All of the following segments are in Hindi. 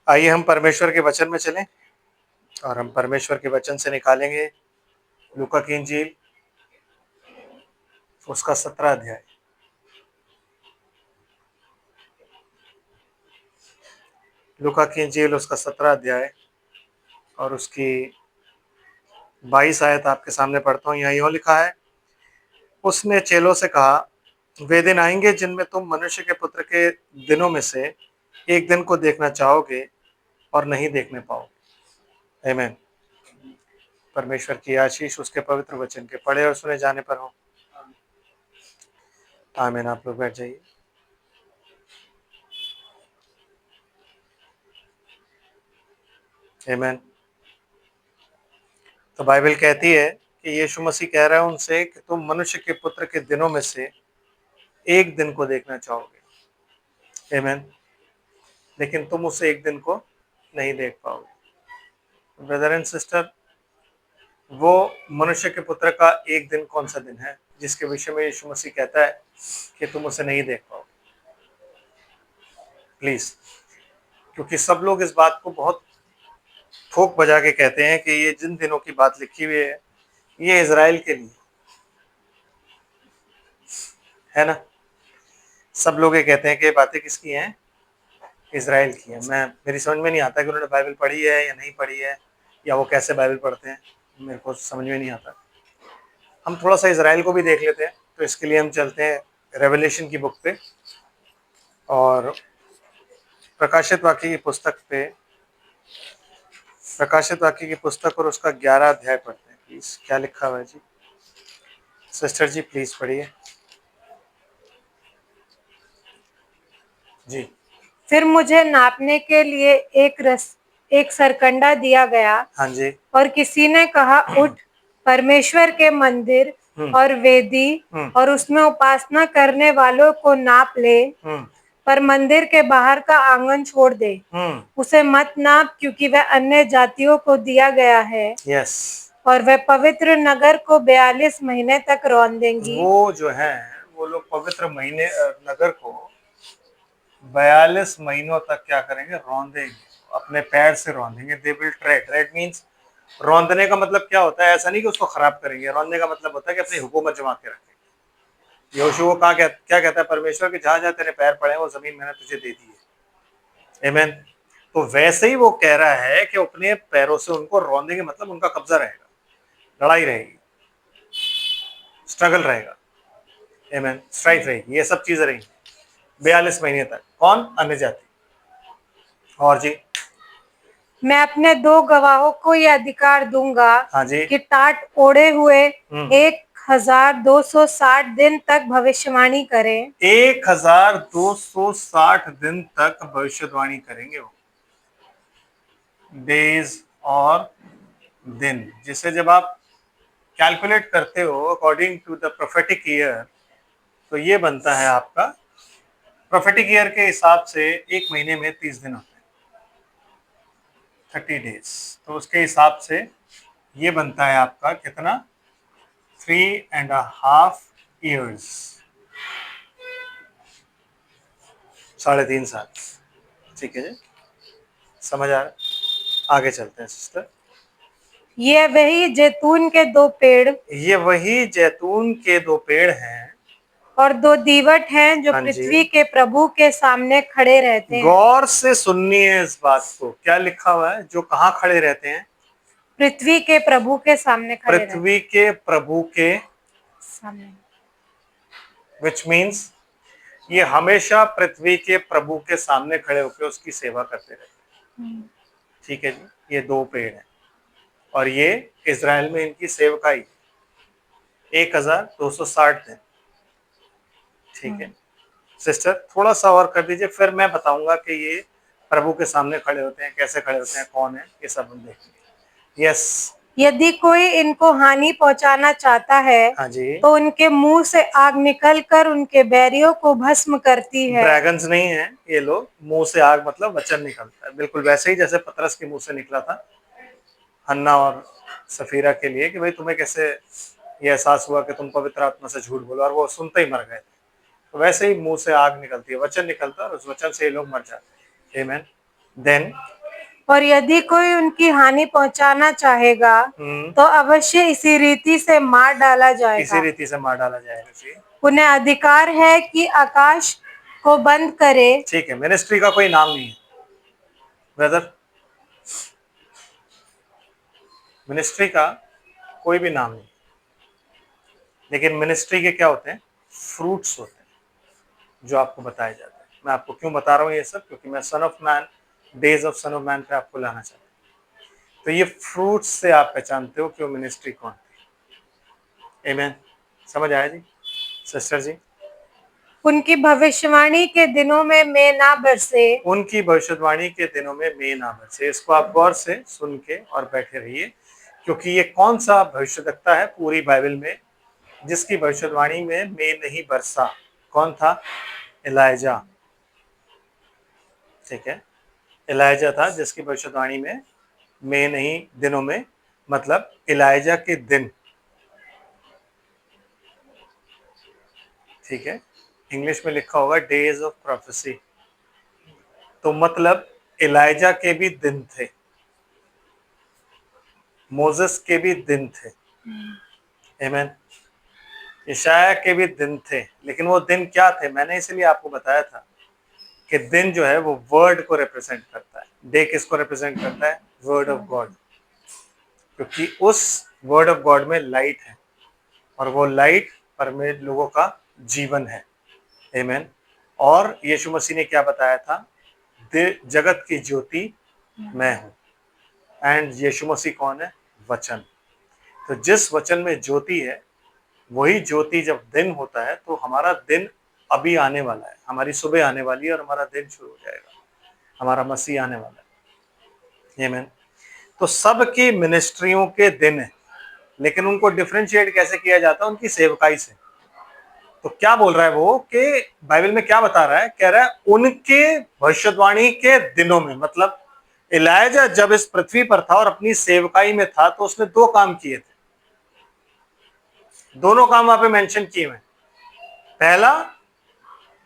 आइए हम परमेश्वर के वचन में चलें और हम परमेश्वर के वचन से निकालेंगे लूका की इंजील उसका 17 अध्याय। लूका की इंजील उसका 17 अध्याय और उसकी 22 आयत आपके सामने पढ़ता हूँ। यहाँ यूँ लिखा है, उसने चेलों से कहा, वे दिन आएंगे जिनमें तुम मनुष्य के पुत्र के दिनों में से एक दिन को देखना चाहोगे और नहीं देखने पाओगे। आमीन। परमेश्वर की आशीष उसके पवित्र वचन के पढ़े और सुने जाने पर हो। आमीन। आप लोग बैठ जाइए। आमीन। तो बाइबल कहती है कि यीशु मसीह कह रहा है उनसे कि तुम मनुष्य के पुत्र के दिनों में से एक दिन को देखना चाहोगे। आमीन। लेकिन तुम उस एक दिन को नहीं देख पाओगे। ब्रदर एंड सिस्टर, वो मनुष्य के पुत्र का एक दिन कौन सा दिन है जिसके विषय में यीशु मसीह कहता है कि तुम उसे नहीं देख पाओगे? प्लीज, क्योंकि सब लोग इस बात को बहुत ठोक बजा के कहते हैं कि ये जिन दिनों की बात लिखी हुई है ये इजराइल के लिए है ना। सब लोग ये कहते हैं कि ये बातें किसकी हैं? इजराइल की है। मेरी समझ में नहीं आता कि उन्होंने बाइबल पढ़ी है या नहीं पढ़ी है, या वो कैसे बाइबल पढ़ते हैं, मेरे को समझ में नहीं आता। हम थोड़ा सा इजराइल को भी देख लेते हैं। तो इसके लिए हम चलते हैं रेवलेशन की बुक पे और प्रकाशित वाक्य की पुस्तक पे, प्रकाशित वाक्य की पुस्तक और उसका 11 अध्याय पढ़ते हैं। प्लीज, क्या लिखा हुआ है जी? सिस्टर जी प्लीज पढ़िए जी। फिर मुझे नापने के लिए एक सरकंडा दिया गया। हाँ जी। और किसी ने कहा, उठ, परमेश्वर के मंदिर और वेदी और उसमें उपासना करने वालों को नाप ले, पर मंदिर के बाहर का आंगन छोड़ दे। उसे मत नाप, क्योंकि वह अन्य जातियों को दिया गया है। यस। और वह पवित्र नगर को 42 महीने तक रौंदेंगी। वो जो है वो लोग पवित्र महीने नगर को 42 महीनों तक क्या करेंगे? रौंदेंगे, अपने पैर से रौंदेंगे। They will tread. Tread means रौंदने का मतलब क्या होता है? ऐसा नहीं कि उसको खराब करेंगे। रौंदने का मतलब होता है कि अपनी हुकूमत जमा के रखेंगे। यहोशू को क्या कहता है परमेश्वर के? जहां जहां तेरे पैर पड़े वो जमीन मैंने तुझे दे दी है। आमीन। तो वैसे ही वो कह रहा है कि अपने पैरों से उनको रौंदेंगे, मतलब उनका कब्जा रहेगा, लड़ाई रहेगी, स्ट्रगल रहेगा, आमीन, स्ट्राइफ रहेगी, ये सब चीजें रहेंगी 42 महीने तक। कौन? अन्य जाति। और जी, मैं अपने 2 गवाहों को यह अधिकार दूंगा। हाँ जी। कि टाट ओढ़े हुए 1260 दिन तक भविष्यवाणी करें। 1260 दिन तक भविष्यवाणी करेंगे वो। डेज और दिन, जिसे जब आप कैलकुलेट करते हो according to the prophetic year, तो ये बनता है आपका, प्रोफेटिक ईयर के हिसाब से एक महीने में 30 दिन होते हैं, 30 डेज। तो उसके हिसाब से ये बनता है आपका कितना? 3.5 ईयर्स, 3.5 साल। ठीक है जी, समझ आ रहा? आगे चलते हैं सिस्टर। ये वही जैतून के 2 पेड़, ये वही जैतून के 2 पेड़ हैं और 2 दीवट हैं जो हाँ जी। पृथ्वी के प्रभु के सामने खड़े रहते हैं। गौर से सुननी है इस बात को। क्या लिखा हुआ है? जो कहाँ खड़े रहते हैं? पृथ्वी के प्रभु के सामने खड़े रहते पृथ्वी के प्रभु के सामने। विच मीन्स ये हमेशा पृथ्वी के प्रभु के सामने खड़े होकर उसकी सेवा करते रहते हैं। ठीक है जी। ये 2 पेड़ हैं और ये इजराइल में इनकी सेवकाई 1260 दिन। ठीक है सिस्टर, थोड़ा सा और कर दीजिए, फिर मैं बताऊंगा कि ये प्रभु के सामने खड़े होते हैं, कैसे खड़े होते हैं, कौन है, ये सब हम देखेंगे। यस। यदि कोई इनको हानि पहुंचाना चाहता है, हाँ जी। तो उनके मुंह से आग निकलकर उनके बैरियों को भस्म करती है। ड्रैगन्स नहीं है ये लोग। मुंह से आग मतलब वचन निकलता है, बिल्कुल वैसे ही जैसे पतरस के मुंह से निकला था हन्ना और सफीरा के लिए कि भाई तुम्हें कैसे ये एहसास हुआ कि तुम पवित्र आत्मा से झूठ बोलो, और वो सुनते ही मर गए थे। तो वैसे ही मुंह से आग निकलती है, वचन निकलता है और उस वचन से ये लोग मर जाते हैं। आमीन। देन और यदि कोई उनकी हानि पहुंचाना चाहेगा तो अवश्य इसी रीति से मार डाला इसी जाएगा। रीति से मार डाला जाएगा जी। उन्हें अधिकार है कि आकाश को बंद करे। ठीक है, मिनिस्ट्री का कोई नाम नहीं है ब्रदर, मिनिस्ट्री का कोई भी नाम नहीं, लेकिन मिनिस्ट्री के क्या होते हैं, फ्रूट्स होते हैं जो आपको बताए जाते हैं। मैं आपको क्यों बता रहा हूँ ये सब, क्योंकि मैं सन of man, days of sun of man पे आपको लाना चाहता हूँ। तो ये फ्रूट्स से आप पहचानते हो कि वो मिनिस्ट्री कौन थी। आमीन, समझ आया जी सिस्टर जी? उनकी भविष्यवाणी के दिनों में मैं ना बरसे। उनकी भविष्यवाणी के दिनों में मैं ना बरसे। इसको आप गौर से सुन के और बैठे रहिए, क्योंकि ये कौन सा भविष्यवक्ता है पूरी बाइबल में जिसकी भविष्यवाणी में मैं नहीं बरसा? कौन था? एलाइजा। ठीक है, एलाइजा था जिसकी भविष्यवाणी में मैं नहीं दिनों में, मतलब एलाइजा के दिन। ठीक है, इंग्लिश में लिखा होगा डेज ऑफ प्रोफेसी, तो मतलब एलाइजा के भी दिन थे, मोसेस के भी दिन थे। आमीन, यशाया के भी दिन थे। लेकिन वो दिन क्या थे? मैंने इसलिए आपको बताया था कि दिन जो है वो वर्ड को रिप्रेजेंट करता है। डे किसको रिप्रेजेंट करता है? वर्ड ऑफ गॉड, क्योंकि उस वर्ड ऑफ गॉड में लाइट है और वो लाइट परमेश्वर लोगों का जीवन है। आमीन। और यीशु मसीह ने क्या बताया था? जगत की ज्योति मैं हूं। एंड यीशु मसीह कौन है? वचन। तो जिस वचन में ज्योति है, वही ज्योति जब दिन होता है तो हमारा दिन अभी आने वाला है, हमारी सुबह आने वाली है और हमारा दिन शुरू हो जाएगा, हमारा मसीह आने वाला है। आमीन। तो सबकी मिनिस्ट्रियों के दिन है, लेकिन उनको डिफरेंशिएट कैसे किया जाता है? उनकी सेवकाई से। तो क्या बोल रहा है वो कि बाइबल में क्या बता रहा है? कह रहा है उनके भविष्यवाणी के दिनों में, मतलब एलाइजा जब इस पृथ्वी पर था और अपनी सेवकाई में था तो उसने दो काम किए थे। दोनों काम वहां पे मेंशन किए हुए। पहला,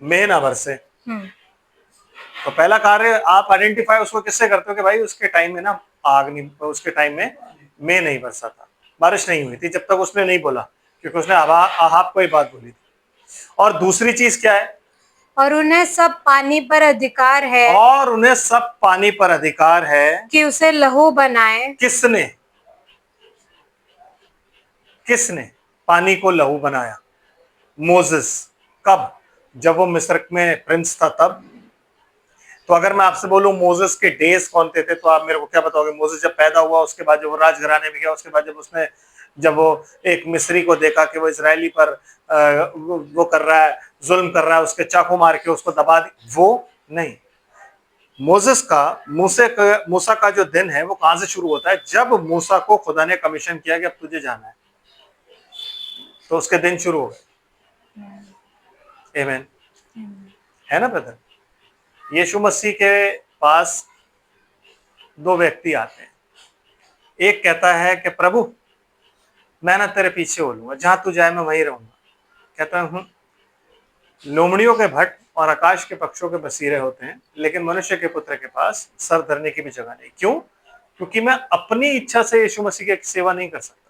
मैं ना बरसे। तो पहला कार्य आप आइडेंटिफाई उसको किससे करते हो कि भाई उसके टाइम में ना आग नहीं, उसके टाइम में मैं नहीं बरसा था, बारिश नहीं हुई थी जब तक उसने नहीं बोला, क्योंकि उसने आहाब को ही बात बोली थी। और दूसरी चीज क्या है? और उन्हें सब पानी पर अधिकार है। और उन्हें सब पानी पर अधिकार है कि उसे लहू बनाए। किसने? किसने पानी को लहू बनाया? मोसेस। कब? जब वो मिस्र में प्रिंस था तब। तो अगर मैं आपसे बोलूं मोसेस के डेज कौन थे तो आप मेरे को क्या बताओगे? मोसेस जब पैदा हुआ, उसके बाद जब वो राजघराने में गया, उसके बाद जब वो एक मिस्री को देखा कि वो इजरायली पर वो कर रहा है, जुल्म कर रहा है, उसके चाकू मार के उसको दबा दी, वो नहीं। मोसेस का, मूसा का जो दिन है वो कहां से शुरू होता है? जब मूसा को खुदा ने कमीशन किया कि अब तुझे जाना है, तो उसके दिन शुरू हो गए। आमीन, है ना ब्रदर? यीशु मसीह के पास दो व्यक्ति आते हैं। एक कहता है कि प्रभु मैं ना तेरे पीछे हो लूंगा, जहां तू जाए मैं वहीं रहूंगा। कहता हूं, लोमड़ियों के भट्ट और आकाश के पक्षियों के बसीरे होते हैं, लेकिन मनुष्य के पुत्र के पास सर धरने की भी जगह नहीं। क्यों? क्योंकि मैं अपनी इच्छा से यीशु मसीह की सेवा नहीं कर सकता।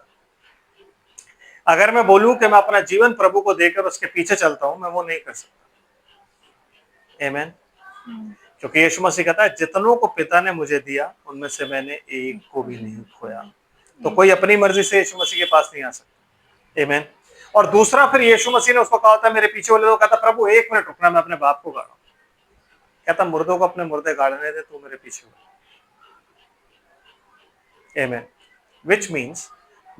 अगर मैं बोलूं कि मैं अपना जीवन प्रभु को देकर उसके पीछे चलता हूं, मैं वो नहीं कर सकता। आमीन। क्योंकि यीशु मसीह कहता है जितनों को पिता ने मुझे दिया उनमें से मैंने एक को भी नहीं खोया। तो कोई अपनी मर्जी से यीशु मसीह के पास नहीं आ सकता। आमीन। और दूसरा, फिर यीशु मसीह ने उसको कहा था मेरे पीछे बोले, तो कहता प्रभु एक मिनट रुकना, मैं अपने बाप को गाड़ा। कहता मुर्दों को अपने मुर्दे गाड़ने दे, तू मेरे पीछे हो। आमीन। विच मीन्स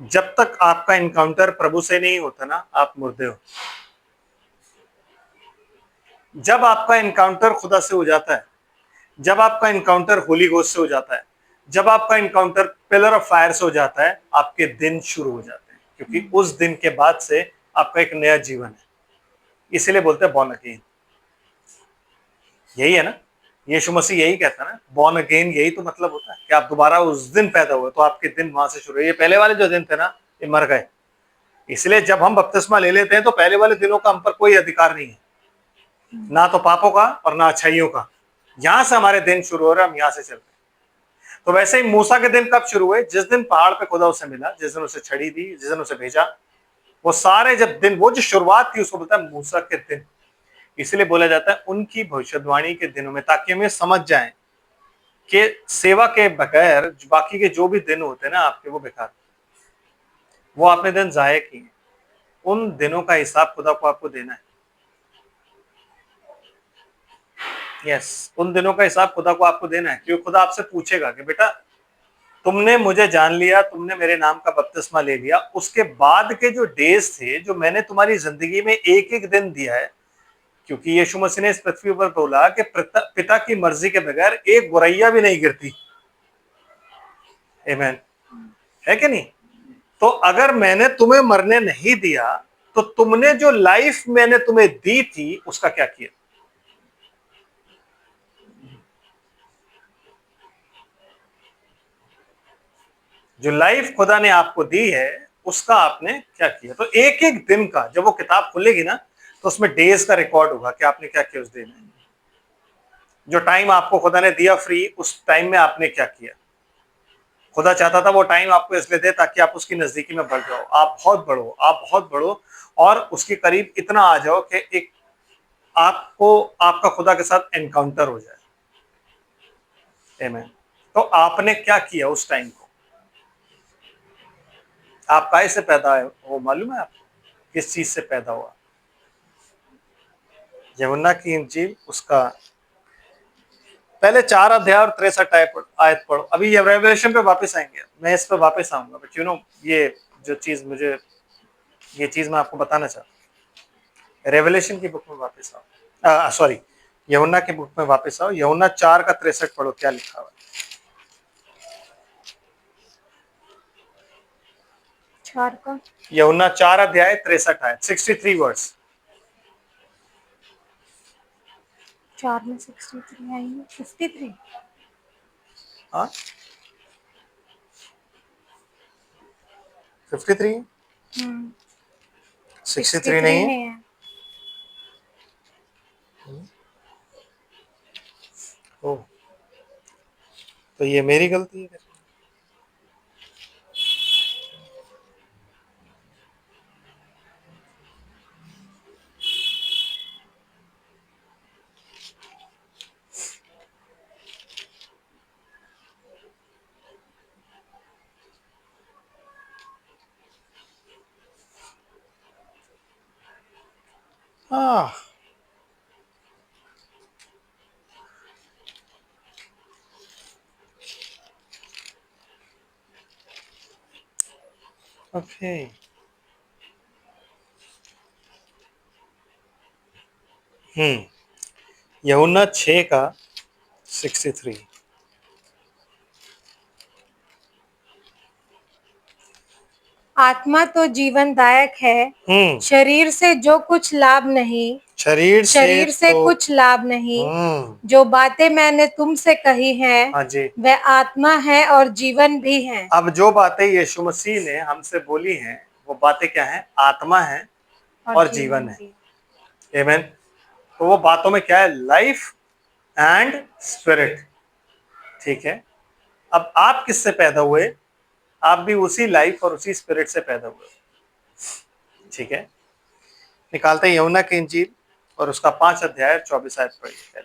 जब तक आपका इनकाउंटर प्रभु से नहीं होता ना, आप मुर्दे हो। जब आपका इनकाउंटर खुदा से हो जाता है, जब आपका इनकाउंटर होली घोस्ट से हो जाता है, जब आपका इनकाउंटर पिलर ऑफ फायर से हो जाता है, आपके दिन शुरू हो जाते हैं, क्योंकि उस दिन के बाद से आपका एक नया जीवन है। इसलिए बोलते हैं बॉर्न अगेन। यही है ना, यीशु मसीह यही कहता है ना, बॉर्न अगेन। यही तो मतलब होता है कि आप दोबारा उस दिन पैदा हुए, तो आपके दिन वहां से शुरू है। ये पहले वाले जो दिन थे ना, ये मर गए। इसलिए जब हम बपतिस्मा ले लेते हैं तो पहले वाले दिनों का हम पर कोई अधिकार नहीं है, ना तो पापों का और ना अच्छाइयों का। यहां से हमारे दिन शुरू हो रहे हैं, हम यहां से चल रहे हैं। तो वैसे ही मूसा के दिन कब शुरू हुए? जिस दिन पहाड़ पे खुदा उसे मिला, जिस दिन उसे छड़ी दी, जिस दिन उसे भेजा, वो सारे जब दिन, वो जो शुरुआत थी उसको बोलता है मूसा के दिन। इसलिए बोला जाता है उनकी भविष्यवाणी के दिनों में, ताकि हम ये समझ जाएं कि सेवा के बगैर बाकी के जो भी दिन होते हैं ना आपके, वो बेकार, वो आपने दिन जाया किए। उन दिनों का हिसाब खुदा को आपको देना है। यस, उन दिनों का हिसाब खुदा को आपको देना है, क्योंकि खुदा आपसे पूछेगा कि बेटा तुमने मुझे जान लिया, तुमने मेरे नाम का बपतिस्मा ले लिया, उसके बाद के जो डेज थे, जो मैंने तुम्हारी जिंदगी में एक एक दिन दिया है, क्योंकि यीशु मसीह ने इस पृथ्वी पर बोला कि पिता की मर्जी के बगैर एक बुराइयां भी नहीं गिरती। आमीन, है कि नहीं? तो अगर मैंने तुम्हें मरने नहीं दिया, तो तुमने जो लाइफ मैंने तुम्हें दी थी उसका क्या किया? जो लाइफ खुदा ने आपको दी है उसका आपने क्या किया? तो एक एक दिन का जब वो किताब खुलेगी ना, तो उसमें डेज का रिकॉर्ड होगा कि आपने क्या किया उस दिन में। जो टाइम आपको खुदा ने दिया फ्री, उस टाइम में आपने क्या किया? खुदा चाहता था वो टाइम आपको इसलिए दे ताकि आप उसकी नजदीकी में बढ़ जाओ, आप बहुत बढ़ो, आप बहुत बढ़ो, और उसके करीब इतना आ जाओ कि एक आपको आपका खुदा के साथ एनकाउंटर हो जाए। आमीन। तो आपने क्या किया उस टाइम को? आप काय से पैदा हो मालूम है आपको? किस चीज से पैदा हुआ? यूहन्ना की इंजील उसका पहले 4 अध्याय और 63 आयत पढ़ो। अभी ये रेवलेशन पे वापस आएंगे, मैं इस पे वापस आऊंगा, बट ये जो चीज मुझे, ये चीज मैं आपको बताना चाहता हूँ। रेवलेशन की बुक में वापस आओ, सॉरी, यूहन्ना की बुक में वापस आओ। यूहन्ना 4 का 63 पढ़ो, क्या लिखा हुआ है? 4 का यूहन्ना 4 अध्याय 63 आयत, 63 वर्ड्स। 4 में 63 आई है, 53। हाँ, 53, 63 नहीं है? है। ओ, तो ये मेरी गलती है। हाँ, ओके। यूहन्ना 6 का 63। आत्मा तो जीवनदायक है, शरीर से जो कुछ लाभ नहीं, शरीर से तो कुछ लाभ नहीं। जो बातें मैंने तुमसे कही हैं, हाँ जी। वह आत्मा है और जीवन भी है। अब जो बातें यीशु मसीह ने हमसे बोली हैं, वो बातें क्या हैं? आत्मा है और जीवन है। आमीन। तो वो बातों में क्या है? Life and spirit. ठीक है। अब आप किससे पैदा हुए? आप भी उसी लाइफ और उसी स्पिरिट से पैदा हुए। ठीक है। निकालते हैं यूहन्ना की इंजील और उसका 5 अध्याय 24 आयत पढ़िए।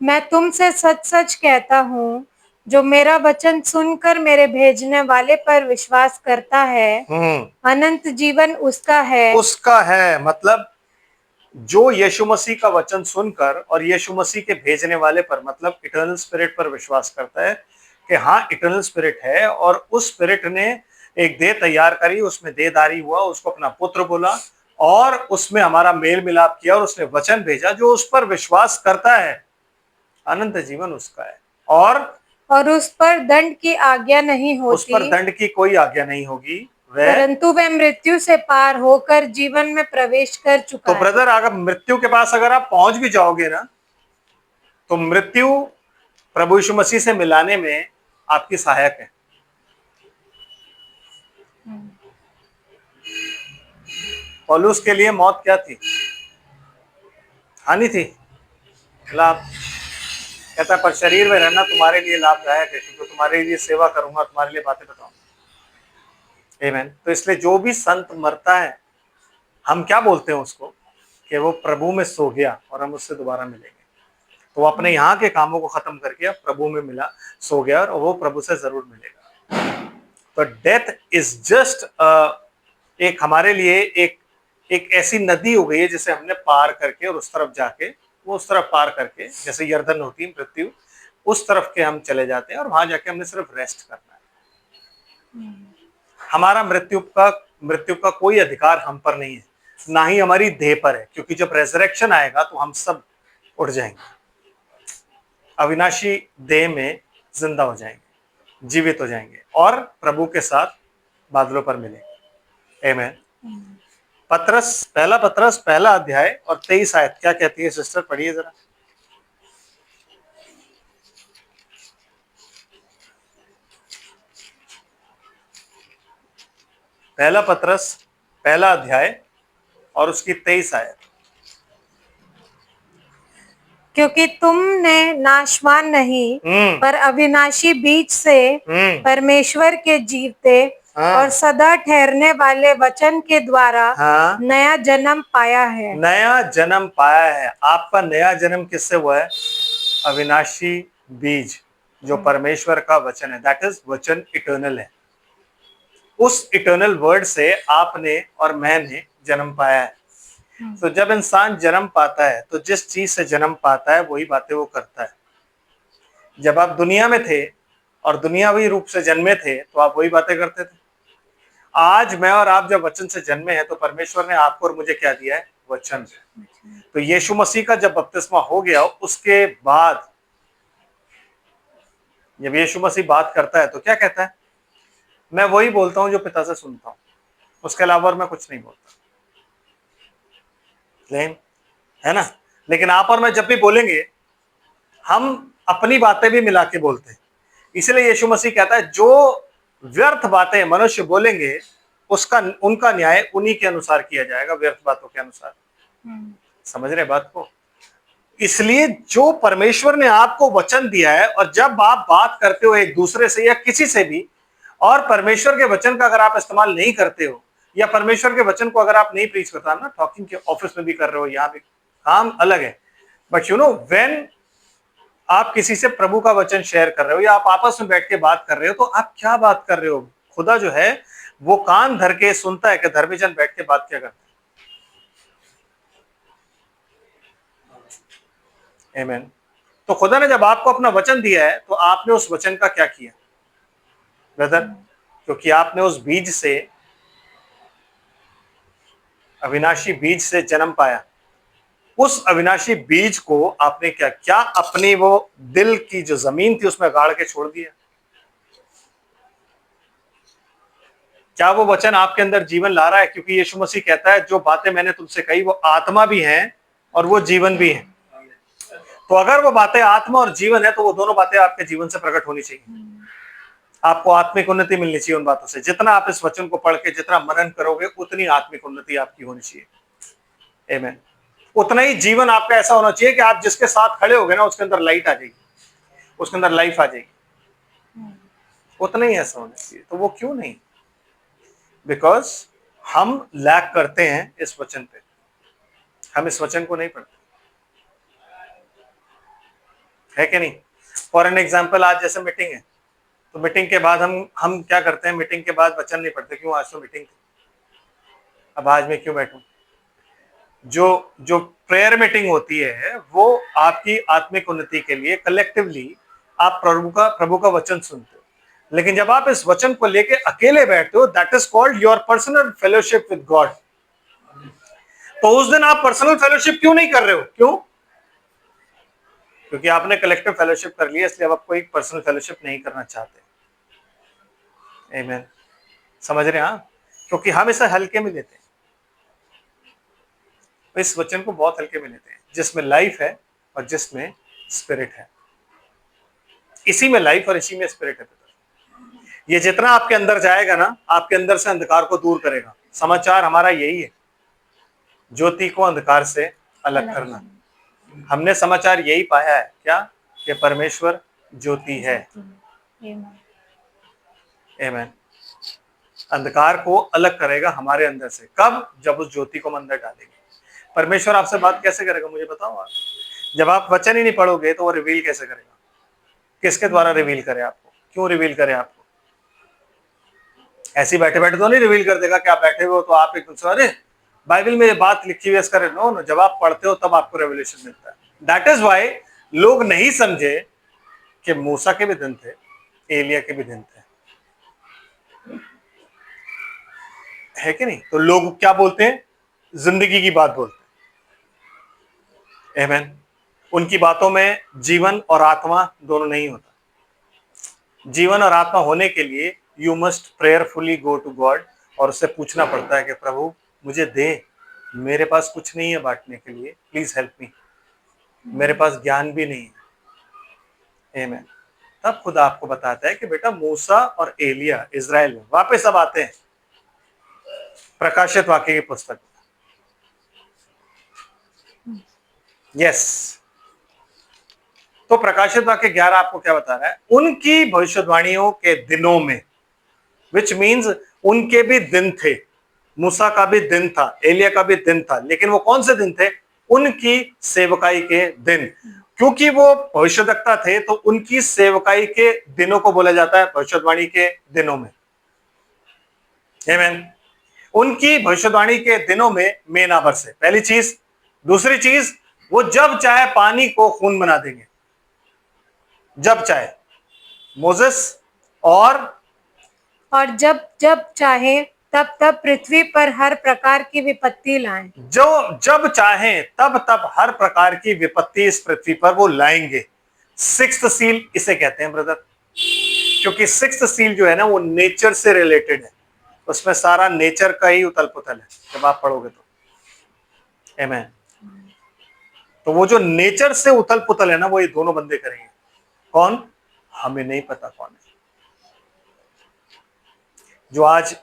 मैं तुमसे सच सच कहता हूँ, जो मेरा वचन सुनकर मेरे भेजने वाले पर विश्वास करता है, अनंत जीवन उसका है। मतलब जो यीशु मसीह का वचन सुनकर और यीशु मसीह के भेजने वाले पर, मतलब इटर्नल स्पिरिट पर विश्वास करता है कि हाँ इटर्नल स्पिरिट है, और उस स्पिरिट ने एक देह तैयार करी, उसमें देहधारी हुआ, उसको अपना पुत्र बोला, और उसमें हमारा मेल मिलाप किया, और उसने वचन भेजा। जो उस पर विश्वास करता है, अनंत जीवन उसका है, और उस पर दंड की आज्ञा नहीं होती, उस पर दंड की कोई आज्ञा नहीं होगी, परंतु वह मृत्यु से पार होकर जीवन में प्रवेश कर चुका तो है। ब्रदर, अगर मृत्यु के पास अगर आप पहुंच भी जाओगे ना, तो मृत्यु प्रभु यीशु मसीह से मिलाने में आपकी सहायक है। पौलुस के लिए मौत क्या थी? हानि थी, लाभ। कहता है पर शरीर में रहना तुम्हारे लिए लाभदायक है, क्योंकि तुम्हारे लिए सेवा करूंगा, तुम्हारे लिए बातें बताऊंगा। आमीन। तो इसलिए जो भी संत मरता है, हम क्या बोलते हैं उसको, कि वो प्रभु में सो गया और हम उससे दोबारा मिलेंगे। तो वो अपने यहाँ के कामों को खत्म करके अब प्रभु में मिला, सो गया, और वो प्रभु से जरूर मिलेगा। तो डेथ इज जस्ट एक हमारे लिए एक ऐसी नदी हो गई है जिसे हमने पार करके और उस तरफ जाके, वो उस तरफ पार करके, जैसे यर्दन होती है मृत्यु, उस तरफ के हम चले जाते हैं और वहां जाके हमने सिर्फ रेस्ट करना है। हमारा मृत्यु का कोई अधिकार हम पर नहीं है, ना ही हमारी देह पर है, क्योंकि जब रेजरेक्शन आएगा तो हम सब उठ जाएंगे, अविनाशी देह में जिंदा हो जाएंगे, जीवित हो जाएंगे और प्रभु के साथ बादलों पर मिलेंगे। आमीन। पहला पत्रस पहला अध्याय और 23 आयत क्या कहती है सिस्टर, पढ़िए जरा। पहला पत्रस पहला अध्याय और उसकी 23 आयत। क्योंकि तुमने नाशवान नहीं पर अविनाशी बीज से परमेश्वर के जीवते और सदा ठहरने वाले वचन के द्वारा नया जन्म पाया है। नया जन्म पाया है। आपका नया जन्म किससे हुआ है? अविनाशी बीज जो परमेश्वर का वचन है, दैट इज वचन इटर्नल है। उस इटर्नल वर्ड से आपने और मैंने जन्म पाया है। तो जब इंसान जन्म पाता है तो जिस चीज से जन्म पाता है वही बातें वो करता है। जब आप दुनिया में थे और दुनियावी रूप से जन्मे थे तो आप वही बातें करते थे। आज मैं और आप जब वचन से जन्मे हैं तो परमेश्वर ने आपको और मुझे क्या दिया है? वचन। तो यीशु मसीह का जब बपतिस्मा हो गया, उसके बाद जब यीशु मसीह बात करता है तो क्या कहता है? मैं वही बोलता हूं जो पिता से सुनता हूं, उसके अलावा और मैं कुछ नहीं बोलता। है ना? लेकिन आप और मैं जब भी बोलेंगे हम अपनी बातें भी मिला के बोलते हैं। इसलिए यीशु मसीह कहता है जो व्यर्थ बातें मनुष्य बोलेंगे उनका न्याय उन्हीं के अनुसार किया जाएगा, व्यर्थ बातों के अनुसार। समझ रहे बात को? इसलिए जो परमेश्वर ने आपको वचन दिया है, और जब आप बात करते हो एक दूसरे से या किसी से भी, और परमेश्वर के वचन का अगर आप इस्तेमाल नहीं करते हो, या परमेश्वर के वचन को अगर आप नहीं प्रीच करते, ना टॉकिंग के ऑफिस में भी कर रहे हो, यहाँ भी काम अलग है, बट यू नो व्हेन आप किसी से प्रभु का वचन शेयर कर रहे हो या आप आपस में बैठ के बात कर रहे हो, तो आप क्या बात कर रहे हो? खुदा जो है वो कान धर के सुनता है कि धर्मीजन बैठ के बात क्या करते हैं। आमीन। तो खुदा ने जब आपको अपना वचन दिया है तो आपने उस वचन का क्या किया ब्रदर? क्योंकि आपने उस बीज से, अविनाशी बीज से जन्म पाया। उस अविनाशी बीज को आपने क्या अपनी वो दिल की जो जमीन थी उसमें गाड़ के छोड़ दिया? क्या वो वचन आपके अंदर जीवन ला रहा है? क्योंकि यीशु मसीह कहता है जो बातें मैंने तुमसे कही वो आत्मा भी हैं और वो जीवन भी है। तो अगर वो बातें आत्मा और जीवन है तो वो दोनों बातें आपके जीवन से प्रकट होनी चाहिए। आपको आत्मिक उन्नति मिलनी चाहिए उन बातों से। जितना आप इस वचन को पढ़ के जितना मनन करोगे उतनी आत्मिक उन्नति आपकी होनी चाहिए। आमीन। उतना ही जीवन आपका ऐसा होना चाहिए कि आप जिसके साथ खड़े होगे ना उसके अंदर लाइट आ जाएगी, उसके अंदर लाइफ आ जाएगी। उतना ही ऐसा होना चाहिए। तो वो क्यों नहीं? बिकॉज हम लैक करते हैं इस वचन पे, हम इस वचन को नहीं पढ़ते, है कि नहीं? फॉर एन एग्जाम्पल, आज जैसे मीटिंग है तो मीटिंग के बाद हम क्या करते हैं? मीटिंग के बाद वचन नहीं पढ़ते। क्यों? आज तो मीटिंग थी, अब आज मैं क्यों बैठूं? जो प्रेयर मीटिंग होती है वो आपकी आत्मिक उन्नति के लिए कलेक्टिवली आप प्रभु का वचन सुनते हो। लेकिन जब आप इस वचन को लेके अकेले बैठते हो, that is called your personal fellowship with God. तो उस दिन आप पर्सनल फेलोशिप क्यों नहीं कर रहे हो? क्यों? क्योंकि आपने कलेक्टिव फेलोशिप कर लिया, इसलिए आप कोई पर्सनल फेलोशिप नहीं करना चाहते। आमीन। समझ रहे हैं? हाँ, क्योंकि हम इसे हल्के में लेते हैं, इस वचन को बहुत हल्के में लेते हैं, जिसमें लाइफ है और जिसमें स्पिरिट है। इसी में लाइफ और इसी में स्पिरिट है। ये जितना आपके अंदर जाएगा ना, आपके अंदर से अंधकार को दूर करेगा। समाचार हमारा यही है, ज्योति को अंधकार से अलग करना। हमने समाचार यही पाया है क्या, कि परमेश्वर ज्योति है। Amen. आमेन। अंधकार को अलग करेगा हमारे अंदर से, कब, जब उस ज्योति को हम अंदर डालेंगे। परमेश्वर आपसे बात कैसे करेगा मुझे बताओ आप। जब आप वचन ही नहीं पढ़ोगे तो वो रिवील कैसे करेगा, किसके द्वारा रिवील करे आपको, क्यों रिवील करे आपको। ऐसे बैठे बैठे तो नहीं रिवील कर देगा कि आप बैठे हुए हो तो आप एक दूसरे, अरे बाइबल में ये बात लिखी हुई है इसका, नो नो, जब आप पढ़ते हो तब आपको रेवलेशन मिलता है। दैट इज वाई लोग नहीं समझे कि मूसा के भी दिन थे, एलिया के भी दिन थे, है कि नहीं। तो लोग क्या बोलते हैं, जिंदगी की बात बोलते हैं। आमेन। उनकी बातों में जीवन और आत्मा दोनों नहीं होता। जीवन और आत्मा होने के लिए you must prayerfully go to God, और उससे पूछना पड़ता है कि प्रभु मुझे दे, मेरे पास कुछ नहीं है बांटने के लिए, प्लीज हेल्प मी, मेरे पास ज्ञान भी नहीं है। आमेन। तब खुदा आपको बताता है कि बेटा मूसा और एलिया इजराइल में वापस अब आते हैं प्रकाशित वाक्य की पुस्तक। यस। तो प्रकाशित वाक्य 11 आपको क्या बता रहा है, उनकी भविष्यवाणियों के दिनों में, विच मीन्स उनके भी दिन थे, मूसा का भी दिन था, एलिया का भी दिन था, लेकिन वो कौन से दिन थे, उनकी सेवकाई के दिन। क्योंकि वो भविष्यवक्ता थे तो उनकी सेवकाई के दिनों को बोला जाता है भविष्यवाणी के दिनों में। आमीन। उनकी भविष्यवाणी के दिनों में मेन आवर से, पहली चीज। दूसरी चीज, वो जब चाहे पानी को खून बना देंगे, जब चाहे। मोसेस और जब जब चाहे तब तब पृथ्वी पर हर प्रकार की विपत्ति लाएं। जो जब चाहे तब तब हर प्रकार की विपत्ति इस पृथ्वी पर वो लाएंगे। सिक्स्थ सील इसे कहते हैं ब्रदर, क्योंकि सिक्स्थ सील जो है ना वो नेचर से रिलेटेड है, उसमें सारा नेचर का ही उथल पुथल है जब आप पढ़ोगे तो। आमीन। तो वो जो नेचर से उथल पुथल है ना, वो ये दोनों बंदे करेंगे। कौन, हमें नहीं पता कौन है। जो आज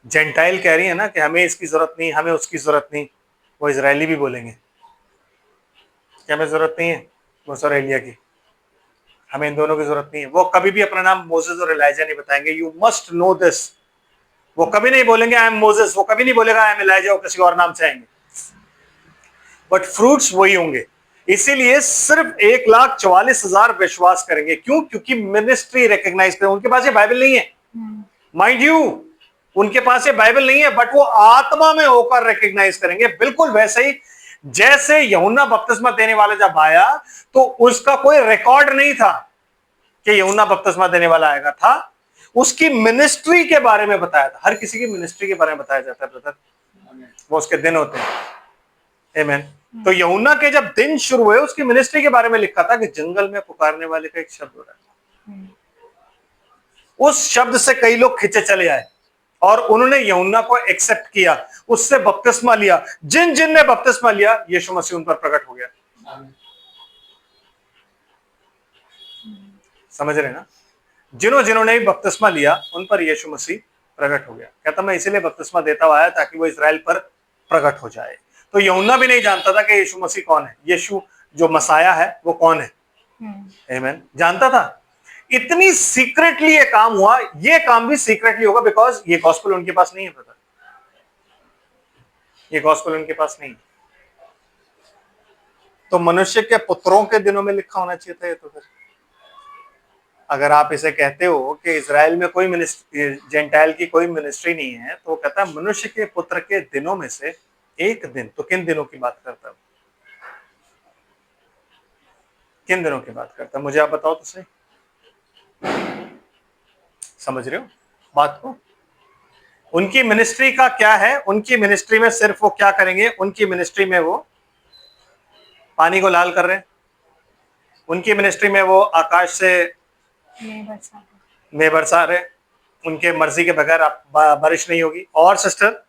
जेंटाइल कह रही है ना कि हमें इसकी जरूरत नहीं, हमें उसकी जरूरत नहीं, वो इजरायली भी बोलेंगे कि हमें जरूरत नहीं है मूसा और एलिया की, हमें इन दोनों की जरूरत नहीं है। वो कभी भी अपना नाम मोसेस और एलाइजा नहीं बताएंगे। You must know this. वो कभी नहीं बोलेंगे आई एम मोसेस, वो कभी नहीं बोलेगा आई एम एलाइजा, वो किसी और नाम से आएंगे, बट फ्रूट्स वही होंगे। इसीलिए सिर्फ 1,44,000 विश्वास करेंगे। क्यों, क्योंकि मिनिस्ट्री रिकॉग्नाइज करें। उनके पास ये बाइबल नहीं है, माइंड यू, उनके पास ये बाइबल नहीं है, बट वो आत्मा में होकर रिकॉग्नाइज करेंगे। बिल्कुल वैसे ही जैसे यूहन्ना बपतिस्मा देने वाला जब आया तो उसका कोई रिकॉर्ड नहीं था कि यूहन्ना बपतिस्मा देने वाला आएगा, था उसकी मिनिस्ट्री के बारे में बताया था। हर किसी की मिनिस्ट्री के बारे में बताया जाता है ब्रदर, वो उसके दिन होते हैं। आमीन। तो यूहन्ना के जब दिन शुरू हुए उसकी मिनिस्ट्री के बारे में लिखा था कि जंगल में पुकारने वाले का एक शब्द हो रहा है। उस शब्द से कई लोग खिंचे चले आए और उन्होंने यूहन्ना को एक्सेप्ट किया, उससे बपतिस्मा लिया। जिन जिन ने बपतिस्मा लिया यीशु मसीह उन पर प्रकट हो गया। समझ रहे ना, जिन्होंने भी बपतिस्मा लिया उन पर यीशु मसीह प्रकट हो गया। कहता मैं इसीलिए बपतिस्मा देता हुआ आया ताकि वो इजराइल पर प्रकट हो जाए। तो यूहन्ना भी नहीं जानता था कि यीशु मसीह कौन है, यीशु जो मसाया है वो कौन है। आमीन। जानता था। इतनी सीक्रेटली ये काम हुआ, ये काम भी सीक्रेटली होगा बिकॉज ये गॉस्पेल उनके पास नहीं है ब्रदर, ये गॉस्पेल उनके पास नहीं है। तो मनुष्य के पुत्रों के दिनों में लिखा होना चाहिए था ये। तो फिर अगर आप इसे कहते हो कि इजराइल में कोई मिनिस्ट्री, जेंटाइल की कोई मिनिस्ट्री नहीं है, तो कहता है मनुष्य के पुत्र के दिनों में से एक दिन। तो किन दिनों की बात करता है, किन दिनों की बात करता है, मुझे आप बताओ तो सही। समझ रहे हो बात को। उनकी मिनिस्ट्री का क्या है, उनकी मिनिस्ट्री में सिर्फ वो क्या करेंगे, उनकी मिनिस्ट्री में वो पानी को लाल कर रहे हैं, उनकी मिनिस्ट्री में वो आकाश से में बरसा रहे, उनके मर्जी के बगैर बारिश नहीं होगी। और सिस्टर,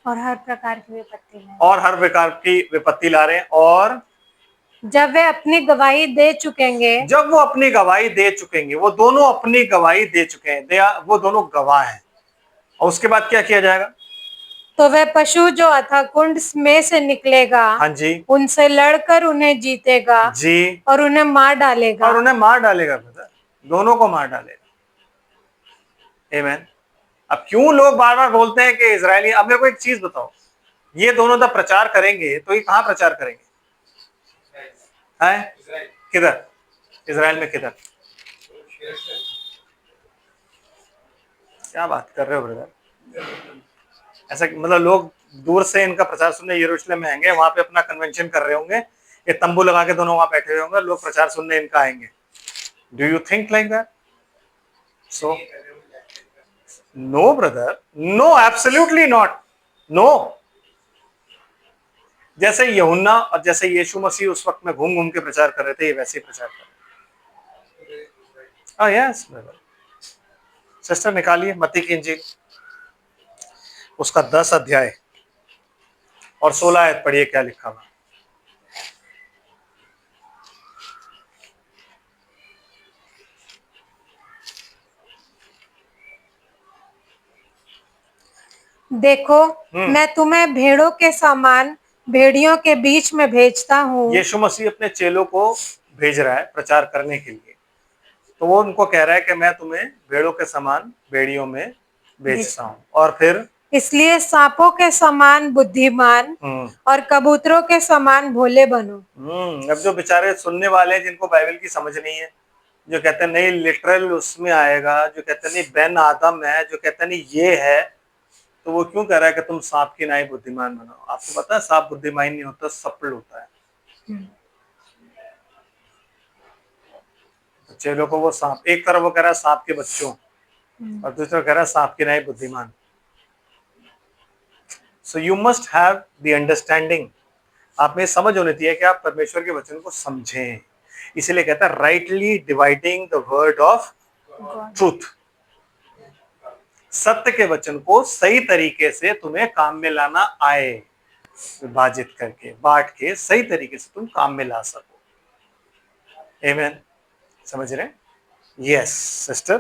और हर प्रकार की विपत्ति लाएं। और हर प्रकार की विपत्ति ला रहे हैं। और जब वे अपनी गवाही दे चुकेंगे, जब वो अपनी गवाही दे चुकेंगे, वो दोनों अपनी गवाही दे चुके हैं, वो दोनों गवाह हैं। और उसके बाद क्या किया जाएगा, तो वह पशु जो अथाह कुंड में से निकलेगा हाँ जी उनसे लड़कर उन्हें जीतेगा जी, और उन्हें मार डालेगा। और उन्हें मार डालेगा ब्रदर, दोनों को मार डालेगा। आमीन। अब क्यों लोग बार बार बोलते हैं कि इजरायली, अब मेरे को एक चीज बताओ, ये दोनों जब प्रचार करेंगे तो ये कहां प्रचार करेंगे? हैं? किधर? इजराइल में किधर? क्या बात कर रहे हो ब्रदर? ऐसा मतलब लोग दूर से इनका प्रचार सुनने यरूशलेम में आएंगे, वहां पे अपना कन्वेंशन कर रहे होंगे, ये तंबू लगा के दोनों वहां बैठे हुए होंगे, लोग प्रचार सुनने इनका आएंगे। Do you think like that? So no brother, no, absolutely not, no. जैसे यूहन्ना और जैसे यीशु मसीह उस वक्त में घूम घूम के प्रचार कर रहे थे, ये वैसे ही प्रचार कर रहे हैं। Yes brother. सिस्टर निकालिए मत्ती की इंजील, उसका 10 अध्याय और 16 आयत पढ़िए, क्या लिखा हुआ। देखो मैं तुम्हें भेड़ों के समान भेड़ियों के बीच में भेजता हूँ। यीशु मसीह अपने चेलों को भेज रहा है प्रचार करने के लिए, तो वो उनको कह रहा है कि मैं तुम्हें भेड़ों के समान भेड़ियों में भेजता हूँ। और फिर इसलिए सांपों के समान बुद्धिमान और कबूतरों के समान भोले बनो। अब जो बेचारे सुनने वाले हैं जिनको बाइबल की समझ नहीं है, जो कहते हैं नहीं लिटरल उसमें आएगा, जो कहते हैं नहीं बेन आदम है, जो कहते हैं नहीं ये है, तो वो क्यों कह रहा है कि तुम सांप की नाई बुद्धिमान बनो? आपको पता है सांप बुद्धिमान नहीं होता, सप्पल होता है। चेलों को वो सांप, एक तरफ वो कह रहा है सांप के बच्चों, और दूसरी तरफ कह रहा है सांप की नाई बुद्धिमान। So you must have the understanding, आप में समझ होनी चाहिए कि आप परमेश्वर के वचन को समझें। इसीलिए कहता है rightly dividing the word of truth, सत्य के वचन को सही तरीके से तुम्हें काम में लाना आए, विभाजित करके बांट के सही तरीके से तुम काम में ला सको। आमीन। समझ रहे? Yes sister.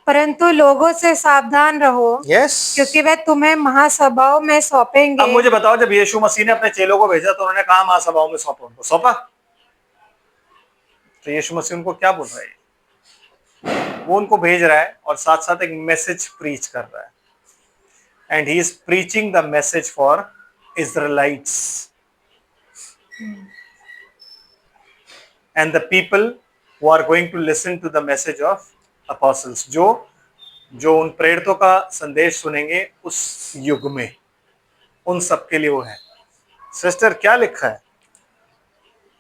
परंतु लोगों से सावधान रहो, यस, क्योंकि वे तुम्हें महासभाओं में सौंपेंगे। अब मुझे बताओ, जब यीशु मसीह ने अपने चेलों को भेजा तो उन्होंने कहा महासभाओं में सौंपा, उनको सौंपा, तो यीशु मसीह उनको क्या बोल रहा है? वो उनको भेज रहा है और साथ साथ एक मैसेज प्रीच कर रहा है, and he is preaching the message for Israelites and the people who are going to listen to the message of apostles, जो उन प्रेरितों का संदेश सुनेंगे उस युग में, उन सबके लिए वो है। सिस्टर क्या लिखा है?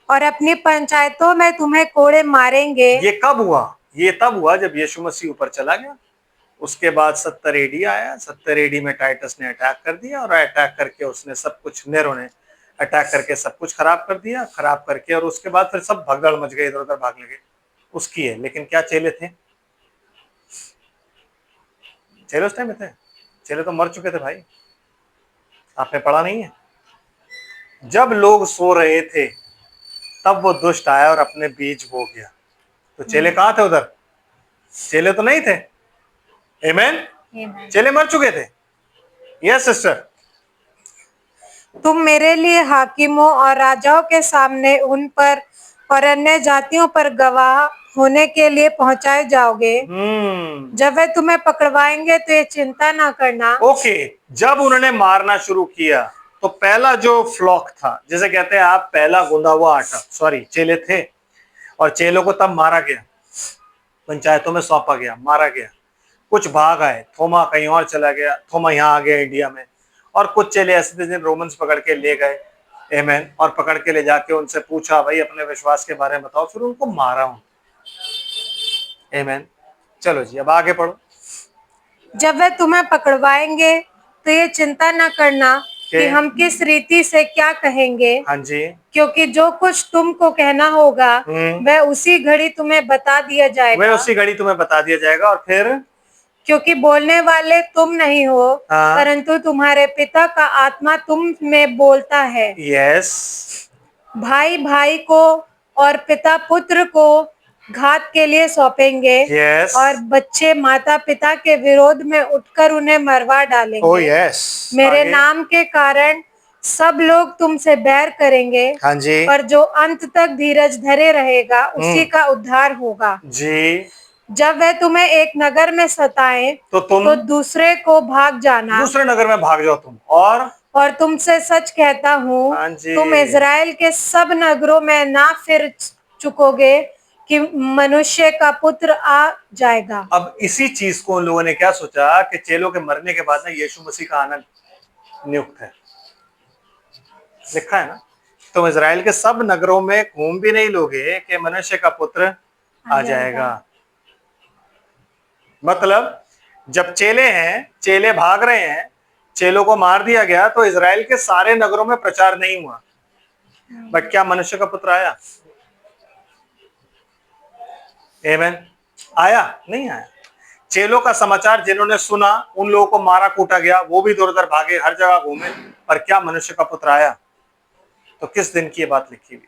और अपनी पंचायतों में तुम्हें कोड़े मारेंगे। ये कब हुआ? ये तब हुआ जब यीशु मसीह ऊपर चला गया। उसके बाद 70 एडी आया, 70 एडी में टाइटस ने अटैक कर दिया, और अटैक करके उसने सब कुछ, नेरो ने अटैक करके सब कुछ खराब कर दिया, खराब करके, और उसके बाद फिर सब भगदड़ मच गए, इधर उधर भाग लगे, उसकी है। लेकिन क्या चेले थे? चेले उस टाइम में थे? चेले तो मर चुके थे भाई, आपने पढ़ा नहीं है? जब लोग सो रहे थे तब वो दुष्ट आया और अपने बीज बो गया। तो चेले कहाँ थे उधर? चेले तो नहीं थे। आमीन। चेले मर चुके थे। Yes sister. तुम मेरे लिए हाकिमों और राजाओं के सामने उन पर और अन्य जातियों पर गवाह होने के लिए पहुंचाए जाओगे। जब वे तुम्हें पकड़वाएंगे तो ये चिंता ना करना। ओके, जब उन्होंने मारना शुरू किया तो पहला जो फ्लॉक था, जैसे कहते हैं आप पहला गूंदा हुआ आटा, सॉरी चेले थे, और चेलों को तब मारा गया, पंचायतों में सौंपा गया, मारा गया। कुछ भाग आए, थोमा कहीं और चला गया, थोमा यहाँ आ गया इंडिया में, और कुछ चेले ऐसे थे जिन रोमन्स पकड़ के ले गए। आमीन। और पकड़ के ले जाके उनसे पूछा भाई अपने विश्वास के बारे में बताओ, फिर उनको मारा हूं। आमीन। चलो जी अब आगे पढ़ो। जब वे तुम्हें पकड़वाएंगे तो ये चिंता न करना कि हम किस रीति से क्या कहेंगे। हाँ जी। क्योंकि जो कुछ तुमको कहना होगा वह उसी घड़ी तुम्हें बता दिया जाएगा। वह उसी घड़ी तुम्हें बता दिया जाएगा। और फिर क्योंकि बोलने वाले तुम नहीं हो, परंतु तुम्हारे पिता का आत्मा तुम में बोलता है। यस। भाई भाई को और पिता पुत्र को घात के लिए सौंपेंगे। यस। और बच्चे माता पिता के विरोध में उठकर उन्हें मरवा डालेंगे। Oh yes. मेरे आगे। नाम के कारण सब लोग तुमसे बैर करेंगे, हाँ जी पर जो अंत तक धीरज धरे रहेगा उसी का उद्धार होगा। जी। जब वह तुम्हें एक नगर में सताए तो तुम तो दूसरे को भाग जाना। दूसरे नगर में भाग जाओ तुम। और तुमसे सच कहता हूँ, हाँ जी। तुम इज़राइल के सब नगरों में ना फिर चुकोगे कि मनुष्य का पुत्र आ जाएगा। अब इसी चीज को उन लोगों ने क्या सोचा कि चेलों के मरने के बाद ना यीशु मसीह का आना नियुक्त है। लिखा है ना, तुम इज़राइल के सब नगरों में घूम भी नहीं लोगे कि मनुष्य का पुत्र आ जाएगा। मतलब जब चेले हैं, चेले भाग रहे हैं, चेलों को मार दिया गया, तो इज़राइल के सारे नगरों में प्रचार नहीं हुआ। बट क्या मनुष्य का पुत्र आया? आमेन। आया? नहीं आया। चेलों का समाचार जिन्होंने सुना, उन लोगों को मारा कूटा गया, वो भी इधर उधर भागे, हर जगह घूमे, पर क्या मनुष्य का पुत्र आया? तो किस दिन की ये बात लिखी हुई?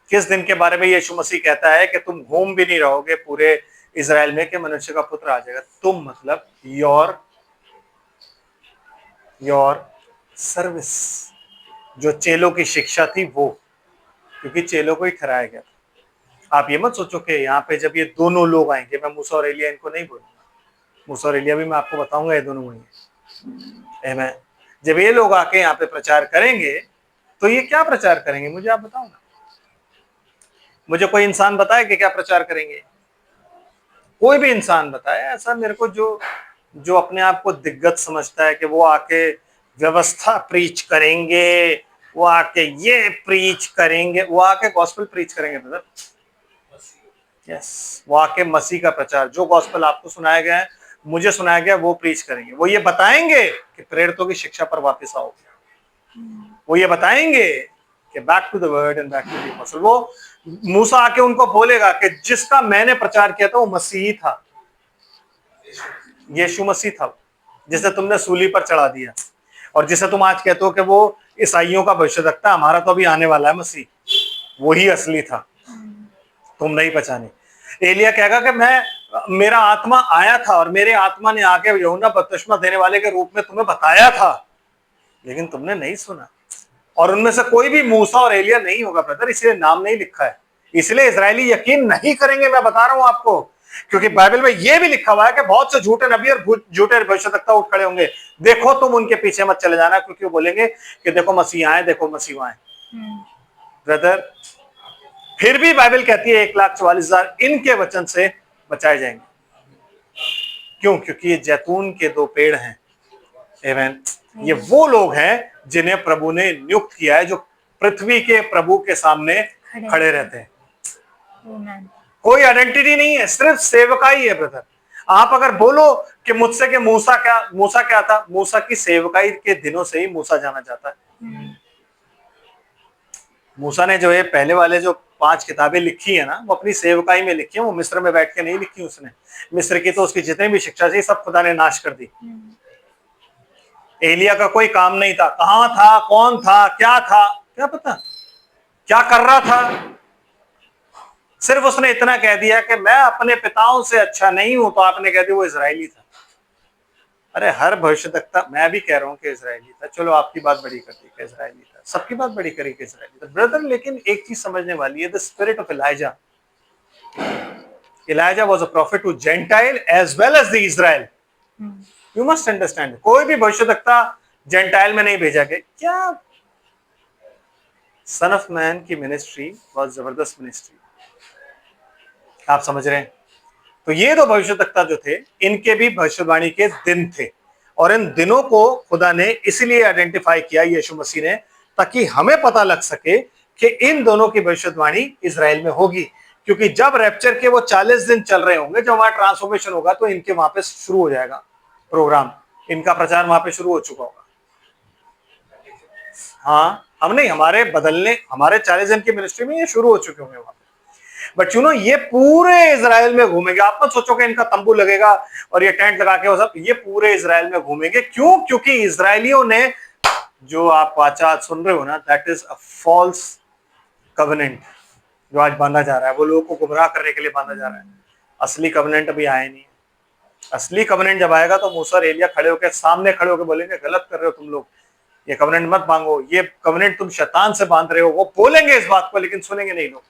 किस दिन के बारे में यीशु मसीह कहता है कि तुम घूम भी नहीं रहोगे पूरे इज़राइल में कि मनुष्य का पुत्र आ जाएगा? तुम मतलब योर सर्विस। जो चेलों की शिक्षा थी वो, क्योंकि चेलों को ही ठहराया गया था। आप ये मत सोचो कि यहाँ पे जब ये दोनों लोग आएंगे, मैं मूसा और एलिया इनको नहीं बोलूंगा, मूसा और एलिया भी मैं आपको बताऊंगा, ये दोनों वही है। जब ये लोग आके यहाँ पे प्रचार करेंगे, तो ये क्या प्रचार करेंगे मुझे आप बताओ ना। मुझे कोई इंसान बताए कि क्या प्रचार करेंगे? कोई भी इंसान बताए ऐसा मेरे को, जो जो अपने आप को दिग्गज समझता है कि वो आके व्यवस्था प्रीच करेंगे, वो आके ये प्रीच करेंगे, वो आके गॉस्पेल प्रीच करेंगे ब्रदर। यस, वो आके मसीह का प्रचार, जो गॉस्पेल आपको सुनाया गया है, मुझे सुनाया गया, वो प्रीच करेंगे। वो ये बताएंगे कि प्रेरितों की शिक्षा पर वापस आओ। वो ये बताएंगे कि back to the word and back to the apostle. वो मूसा आके उनको बोलेगा कि जिसका मैंने प्रचार किया था वो मसीह था, यीशु मसीह था, जिसे तुमने सूली पर चढ़ा दिया, और जिसे तुम आज कहते हो कि वो ईसाइयों का भविष्यद्वक्ता, हमारा तो अभी आने वाला है मसीह, वही असली था, तुम नहीं पहचाने। एलिया कहेगा कि मेरा आत्मा आया था और मेरे आत्मा ने आके यूहन्ना बपतिस्मा देने वाले के रूप में तुम्हें बताया था, लेकिन तुमने नहीं सुना। और उनमें से कोई भी मूसा और एलिया नहीं होगा ब्रदर, इसलिए नाम नहीं लिखा है, इसलिए इजरायली यकीन नहीं करेंगे। मैं बता रहा हूं आपको, क्योंकि बाइबल में यह भी लिखा हुआ है कि बहुत से झूठे नबी और झूठे भविष्यद्वक्ता उठ खड़े होंगे। देखो तुम उनके पीछे मत चले जाना, क्योंकि वो बोलेंगे कि देखो मसीह आए, देखो मसीह आए। ब्रदर, फिर भी बाइबल कहती है 1,44,000 इनके वचन से बचाए जाएंगे। क्यों? क्योंकि ये जैतून के दो पेड़ हैं। आमीन। ये वो लोग हैं जिन्हें प्रभु ने नियुक्त किया है, जो पृथ्वी के प्रभु के सामने खड़े रहते हैं। कोई आइडेंटिटी नहीं है, सिर्फ सेवकाई है ब्रदर। आप अगर बोलो कि मुझसे कि मूसा क्या था, मूसा की सेवकाई के दिनों से ही मूसा जाना जाता है। मूसा ने जो है पहले वाले जो 5 किताबें लिखी है ना, वो अपनी सेवकाई में लिखी है, वो मिस्र में बैठ के नहीं लिखी उसने। मिस्र की तो उसकी जितनी भी शिक्षा थी सब खुदा ने नाश कर दी। एलिया का कोई काम नहीं था, कहां था, कौन था, क्या पता क्या कर रहा था। सिर्फ उसने इतना कह दिया कि मैं अपने पिताओं से अच्छा नहीं हूं, तो आपने कह दिया वो इजरायली था। अरे हर भविष्यद्वक्ता, मैं भी कह रहा हूं कि इजरायली था, चलो आपकी बात बड़ी कर दी कि इजरायली था, सबकी बात बड़ी करी कि इजरायली था ब्रदर। लेकिन एक चीज समझने वाली है, the spirit of Elijah, Elijah was a prophet to gentile as well as the Israel. You must understand, कोई भी भविष्यद्वक्ता जेंटाइल में नहीं भेजा गया। क्या सन ऑफ मैन की मिनिस्ट्री बहुत जबरदस्त मिनिस्ट्री, आप समझ रहे हैं? तो ये दो भविष्यद्वक्ता जो थे, इनके भी भविष्यवाणी के दिन थे, और इन दिनों को खुदा ने इसलिए आइडेंटिफाई किया यीशु मसीह ने, ताकि हमें पता लग सके कि इन दोनों की भविष्यवाणी इजराइल में होगी। क्योंकि जब रैप्चर के वो 40 दिन चल रहे होंगे, जब वहां ट्रांसफॉर्मेशन होगा, तो इनके वहां पे शुरू हो जाएगा प्रोग्राम, इनका प्रचार वहां पे शुरू हो चुका होगा। हाँ, हम नहीं, हमारे 40 दिन की मिनिस्ट्री में ये शुरू हो चुके होंगे वहां पे। बट यू नो, ये पूरे इजराइल में घूमेंगे। आप मत सोचो कि इनका तंबू लगेगा और ये टेंट लगा के वो सब, ये पूरे इजराइल में घूमेंगे। क्यों? क्योंकि इजरायलियों ने, जो आप वाचा सुन रहे हो ना, that is a false covenant जो आज बांधा जा रहा है, वो लोगों को गुमराह करने के लिए बांधा जा रहा है। असली कवेनेंट अभी आया नहीं है। असली कवनेंट जब आएगा तो मूसा और एलिया खड़े होकर सामने खड़े होकर बोलेंगे गलत कर रहे हो तुम लोग, ये कवनेंट मत मांगो, ये कवनेंट तुम शैतान से बांध रहे हो। वो बोलेंगे इस बात को, लेकिन सुनेंगे नहीं लोग।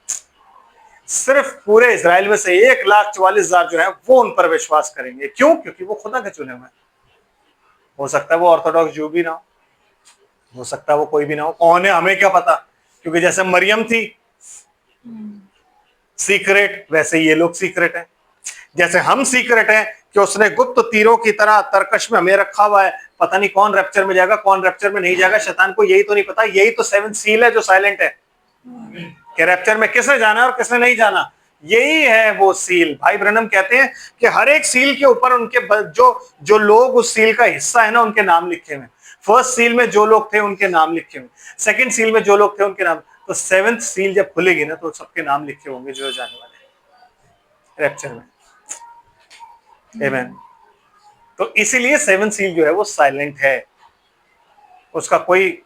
सिर्फ पूरे इजराइल में से 1,44,000 जो है वो उन पर विश्वास करेंगे। क्यों? क्योंकि वो खुदा के चुने हुए हैं। हो सकता है वो ऑर्थोडॉक्स जू भी ना हो सकता है वो कोई भी ना हो, कौन है हमें क्या पता। क्योंकि जैसे मरियम थी सीक्रेट, वैसे ये लोग सीक्रेट हैं। जैसे हम सीक्रेट हैं कि उसने गुप्त तीरों की तरह तरकश में हमें रखा हुआ है, पता नहीं कौन रैप्चर में जाएगा कौन रैप्चर में नहीं जाएगा, शैतान को यही तो नहीं पता। यही तो 7 सील है जो साइलेंट है कि रैप्चर में किसने जाना और किसने नहीं जाना। यही है वो सील। भाई ब्रनम कहते हैं कि हर एक सील के ऊपर उनके जो जो लोग उस सील का हिस्सा है ना, उनके नाम लिखे हुए। फर्स्ट सील में जो लोग थे उनके नाम लिखे हुए, सेकंड सील में जो लोग थे उनके नाम, तो 7th सील जब खुलेगी ना तो सबके नाम लिखे होंगे जो जाने वाले रैप्चर में। आमीन। तो इसीलिए 7th सील जो है वो साइलेंट है, उसका कोई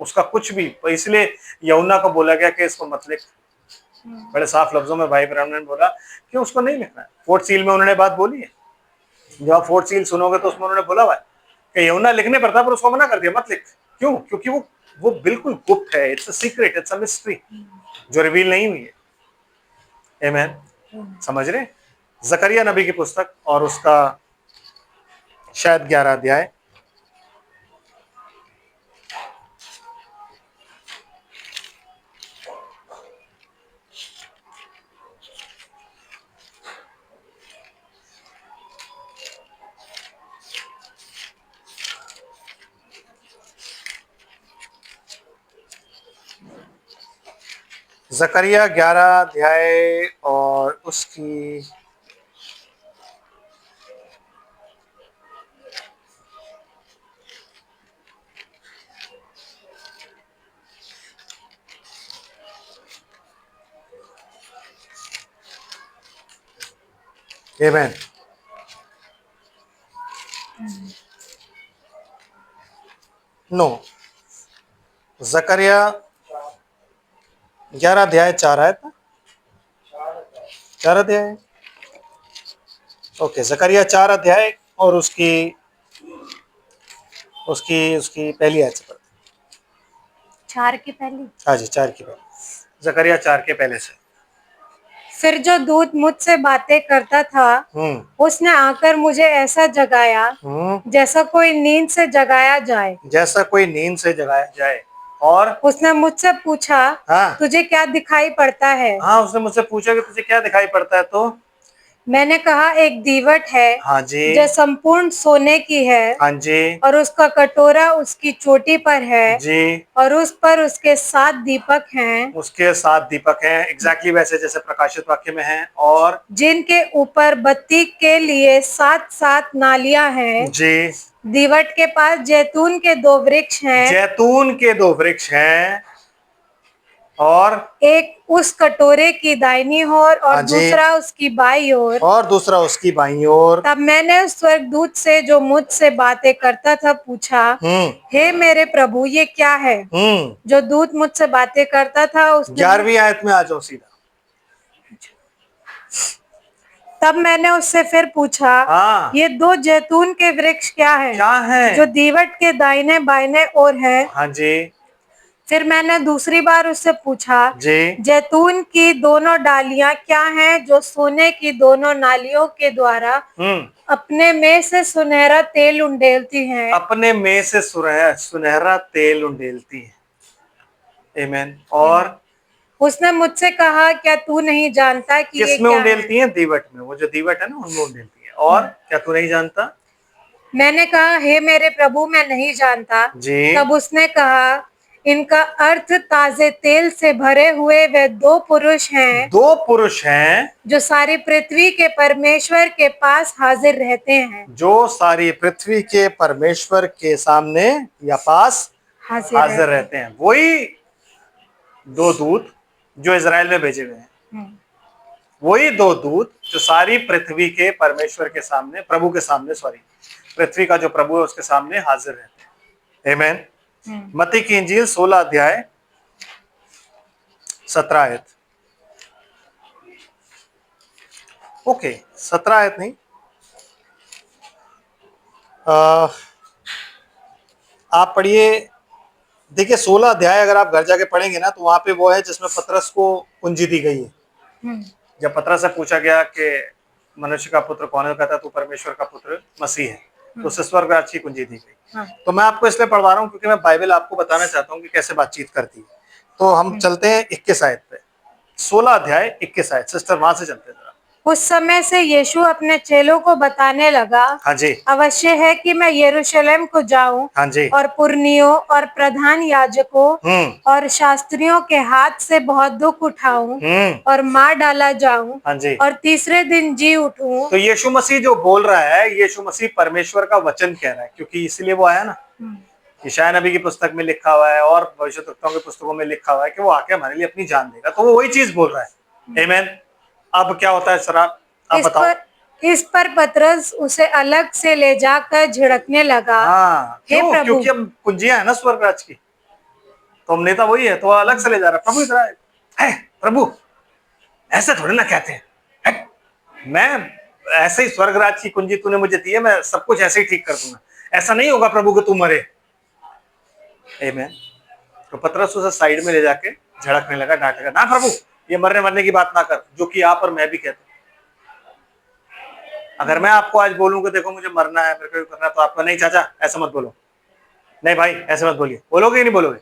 उसका कुछ भी, तो इसलिए यूहन्ना को बोला गया कि इसको मत लिख। बड़े साफ लफ्जों में भाई ब्राह्मण ने बोला कि उसको नहीं लिखना है। 4th सील में उन्होंने बात बोली है, जब आप 4th सील सुनोगे तो उसमें उन्होंने बोला हुआ है कि यूहन्ना लिखने पर था पर उसको मना कर दिया मत लिख। क्यों? क्योंकि वो बिल्कुल गुप्त है, it's a secret, it's a mystery जो रिवील नहीं हुई है। आमीन। समझ रहे? जकरिया नबी की पुस्तक और उसका शायद 11 अध्याय, जकरिया 11 अध्याय और उसकी आमीन। जकरिया 11 अध्याय 4 आयत, 4 अध्याय। ओके, जकरिया 4 अध्याय और उसकी उसकी उसकी पहली आयत से पढ़। 4 की पहली। हाँ जी, 4 की पहली, जकरिया 4 के पहले से। फिर जो दूत मुझसे बातें करता था उसने आकर मुझे ऐसा जगाया जैसा कोई नींद से जगाया जाए, जैसा कोई नींद से जगाया जाए। और उसने मुझसे पूछा, हाँ, तुझे क्या दिखाई पड़ता है? हाँ, उसने मुझसे पूछा कि तुझे क्या दिखाई पड़ता है। तो मैंने कहा, एक दीवट है हाँ जी, जो संपूर्ण सोने की है, हाँ जी, और उसका कटोरा उसकी चोटी पर है जी, और उस पर उसके 7 दीपक हैं, उसके 7 दीपक हैं, एग्जैक्टली वैसे जैसे प्रकाशित वाक्य में हैं। और जिनके ऊपर बत्ती के लिए 7-7 नालियां हैं। जी, दीवट के पास जैतून के 2 वृक्ष हैं, जैतून के 2 वृक्ष हैं, और एक उस कटोरे की दाहिनी ओर और हाँ जी, दूसरा उसकी बाईं ओर। और दूसरा उसकी बाईं ओर। तब मैंने उस स्वर्गदूत से जो मुझसे बातें करता था पूछा, हे मेरे प्रभु, ये क्या है? जो दूत मुझसे बातें करता था उसने 11वीं आयत में आ जाओ सीधा। तब मैंने उससे फिर पूछा, हाँ, ये 2 जैतून के वृक्ष क्या है जो दीवट के दाहिने बाइने ओर है? हाँ जी। फिर मैंने दूसरी बार उससे पूछा, जी, जैतून की दोनों डालियां क्या हैं जो सोने की दोनों नालियों के द्वारा अपने में से सुनहरा तेल उंडेलती हैं? अपने में से सुनहरा तेल उंडेलती है। आमीन। और उसने मुझसे कहा, क्या तू नहीं जानता कि ये किसमें क्या उंडेलती है? दीवट में, वो जो दीवट है ना उनमें उंडेलती है। और क्या तू नहीं जानता? मैंने कहा, हे मेरे प्रभु, मैं नहीं जानता। जी। तब उसने कहा, इनका अर्थ ताजे तेल से भरे हुए वे 2 पुरुष हैं, 2 पुरुष हैं जो सारी पृथ्वी के परमेश्वर के पास हाजिर रहते हैं, जो सारी पृथ्वी के परमेश्वर के सामने या पास हाजिर रहते हैं। वही 2 दूत जो इजराइल में भेजे गए हैं, वही 2 दूत जो सारी पृथ्वी के परमेश्वर के सामने, प्रभु के सामने, सॉरी, पृथ्वी का जो प्रभु है उसके सामने हाजिर रहते हैं। आमीन। मत्ती की इंजील 16 अध्याय 17 आयत। ओके, 17 आयत नहीं, आ, आप पढ़िए, देखिए 16 अध्याय अगर आप घर जाके पढ़ेंगे ना, तो वहां पे वो है जिसमें पतरस को कुंजी दी गई है। हम्म, जब पतरस से पूछा गया कि मनुष्य का पुत्र कौन है, तो कहता है तू परमेश्वर का पुत्र मसीह है, तो उसे स्वर्ग राज्य की कुंजी दी गई। हाँ, तो मैं आपको इसलिए पढ़वा रहा हूँ क्योंकि मैं बाइबल आपको बताना चाहता हूँ कि कैसे बातचीत करती है। तो हम चलते हैं 21 आयत पे, 16 अध्याय 21 आयत। सिस्टर वहां से चलते हैं जरा। उस समय से यीशु अपने चेलों को बताने लगा, हाँ जी, अवश्य है कि मैं यरूशलेम को जाऊं हाँ जी, और पुरनियों और प्रधान याजकों हम्म, और शास्त्रियों के हाथ से बहुत दुख उठाऊं और मार डाला जाऊं हाँ जी। और तीसरे दिन जी उठूं। तो यीशु मसीह जो बोल रहा है, यीशु मसीह परमेश्वर का वचन कह रहा है, क्योंकि इसलिए वो आया ना। यशायाह नबी की पुस्तक में लिखा हुआ है और भविष्यवक्ताओं की पुस्तकों में लिखा हुआ है कि वो आके हमारे लिए अपनी जान देगा, तो वो वही चीज बोल रहा है। आमीन। अब क्या होता है सर, आप बताओ। इस पर पतरस उसे अलग से ले जाकर झिड़कने लगा, हाँ, हे क्यों? प्रभु। क्योंकि अब कुंजियां है ना स्वर्ग राज की, तो हम नेता वही है, तो अलग से ले जा रहा है। प्रभु इधर है, प्रभु ऐसे थोड़े ना कहते हैं, है? मैं ऐसे ही स्वर्ग राज की कुंजी तूने मुझे दी है, मैं सब कुछ ऐसे ही ठीक कर दूंगा। ऐसा नहीं होगा प्रभु कि तू मरे। आमीन। तो पतरस उसे साइड में ले जाके झड़कने लगा, डांटेगा, ना प्रभु ये मरने मरने की बात ना कर, जो कि आप और मैं भी कहते हैं। अगर मैं आपको आज बोलूं कि देखो मुझे मरना है, मेरे को करना है, तो आपको नहीं चाचा ऐसा मत बोलो, नहीं भाई ऐसे मत बोलिए, बोलोगे नहीं बोलोगे?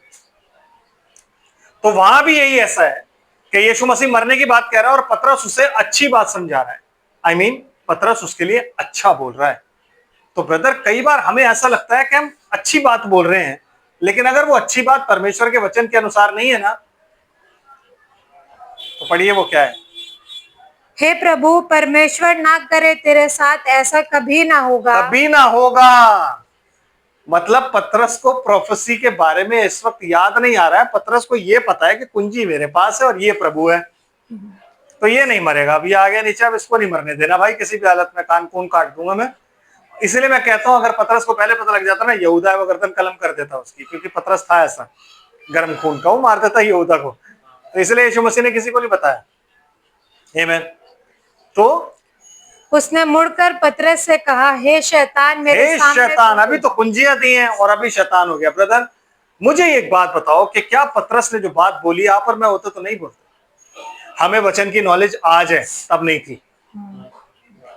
तो वहां भी यही ऐसा है कि यीशु मसीह मरने की बात कह रहा है और पतरस उसे अच्छी बात समझा रहा है। आई मीन पतरस उसके लिए अच्छा बोल रहा है। तो ब्रदर, कई बार हमें ऐसा लगता है कि हम अच्छी बात बोल रहे हैं, लेकिन अगर वो अच्छी बात परमेश्वर के वचन के अनुसार नहीं है ना, तो पढ़िए वो क्या है। हे प्रभु, परमेश्वर ना करे तेरे साथ ऐसा कभी ना होगा। कभी ना होगा। मतलब पतरस को प्रोफेसी के बारे में इस वक्त याद नहीं आ रहा है। पतरस को ये पता है कि कुंजी मेरे पास है और ये प्रभु है, तो ये नहीं मरेगा। अब ये आ गया नीचे, अब इसको नहीं मरने देना भाई, किसी भी हालत में कान कून काट दूंगा मैं। इसलिए मैं कहता हूं, अगर पतरस को पहले पता लग जाता ना, यहूदा वो गर्दन कलम कर देता उसकी, क्योंकि पतरस था ऐसा गर्म खून का, वो मार देता यहूदा को। तो इसलिए यीशु मसीह ने किसी को नहीं बताया। आमीन। तो उसने मुड़कर पतरस से कहा, हे शैतान, मेरे हे सामने शैतान, से अभी तो कुंजियां दी हैं और अभी शैतान हो गया। ब्रदर मुझे एक बात बताओ कि क्या पतरस ने जो बात बोली आप और मैं होते तो नहीं बोलते? हमें वचन की नॉलेज आज है, तब नहीं थी।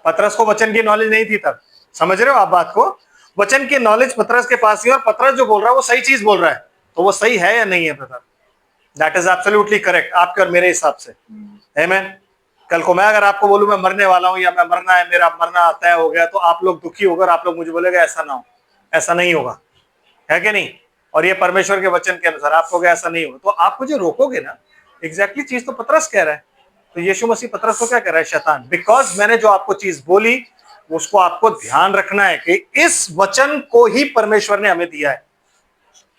पतरस को वचन की नॉलेज नहीं थी तब। समझ रहे हो आप बात को? वचन की नॉलेज पतरस के पास थी और पतरस जो बोल रहा है वो सही चीज बोल रहा है, तो वो सही है या नहीं है brother? That is absolutely correct आपके और मेरे हिसाब से। आमीन। कल को मैं अगर आपको बोलूं मैं मरने वाला हूं या मैं मरना है, मेरा मरना तय हो गया, तो आप लोग दुखी होकर आप लोग मुझे बोलेगा ऐसा ना हो, ऐसा नहीं होगा, है कि नहीं? और ये परमेश्वर के वचन के अनुसार आप कहोगे ऐसा नहीं होगा, तो आप मुझे रोकोगे ना। एग्जैक्टली चीज तो पतरस कह रहा है। तो यीशु मसीह पतरस को क्या कह रहा है? शैतान, बिकॉज मैंने जो आपको चीज बोली उसको आपको ध्यान रखना है कि इस वचन को ही परमेश्वर ने हमें दिया है,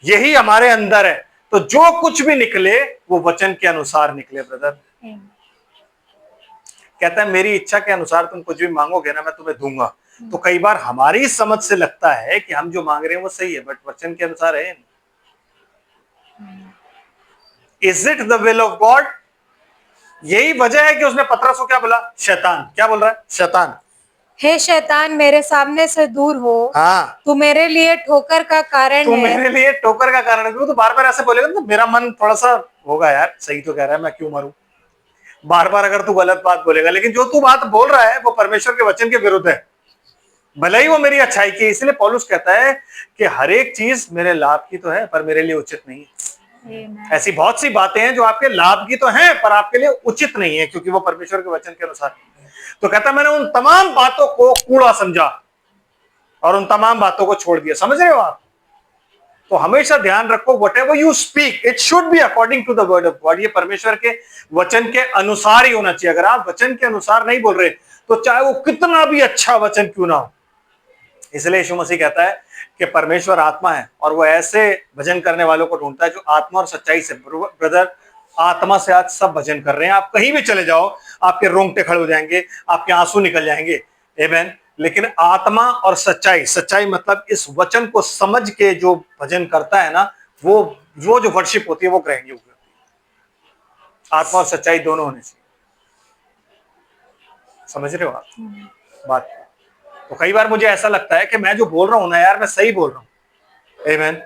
यही हमारे अंदर है, तो जो कुछ भी निकले वो वचन के अनुसार निकले। ब्रदर कहता है मेरी इच्छा के अनुसार तुम कुछ भी मांगोगे ना, मैं तुम्हें दूंगा। तो कई बार हमारी समझ से लगता है कि हम जो मांग रहे हैं वो सही है, बट वचन के अनुसार है। Is it the will of God? यही वजह है कि उसने पतरस को क्या बोला? शैतान। क्या बोल रहा है? शैतान। हे शैतान, मेरे सामने से दूर हो। हाँ, तू मेरे लिए ठोकर का कारण तू है। मेरे लिए ठोकर का कारण है। तो बार बार ऐसे बोलेगा तो मेरा मन थोड़ा सा होगा, यार सही तो कह रहा है, मैं क्यों मरूं? बार बार अगर तू गलत बात बोलेगा, लेकिन जो तू बात बोल रहा है वो परमेश्वर के वचन के विरुद्ध है, भले ही वो मेरी अच्छाई की। इसलिए पौलुस कहता है कि हर एक चीज मेरे लाभ की तो है पर मेरे लिए उचित नहीं है। ऐसी बहुत सी बातें हैं जो आपके लाभ की तो हैं पर आपके लिए उचित नहीं है, क्योंकि वो परमेश्वर के वचन के अनुसार नहीं है। तो कहता है मैंने उन तमाम बातों को कूड़ा समझा और उन तमाम बातों को छोड़ दिया। समझ रहे हो आप? तो हमेशा ध्यान रखो, whatever you speak it should be according to the word of God. ये परमेश्वर के वचन के अनुसार ही होना चाहिए। अगर आप वचन के अनुसार नहीं बोल रहे, तो चाहे वो कितना भी अच्छा वचन क्यों ना हो। इसलिए यीशु मसीह कहता है कि परमेश्वर आत्मा है और वो ऐसे भजन करने वालों को ढूंढता है जो आत्मा और सच्चाई से। ब्रदर आत्मा से आज सब भजन कर रहे हैं, आप कहीं भी चले जाओ आपके रोंगटे खड़े हो जाएंगे, आपके आंसू निकल जाएंगे। आमीन। लेकिन आत्मा और सच्चाई, सच्चाई मतलब इस वचन को समझ के जो भजन करता है ना, वो जो वर्शिप होती है वो ग्रहण योग्य होती है। आत्मा और सच्चाई दोनों होने चाहिए। समझ रहे हो आप बात? तो कई बार मुझे ऐसा लगता है कि मैं जो बोल रहा हूं ना यार, मैं सही बोल रहा हूं, आमीन।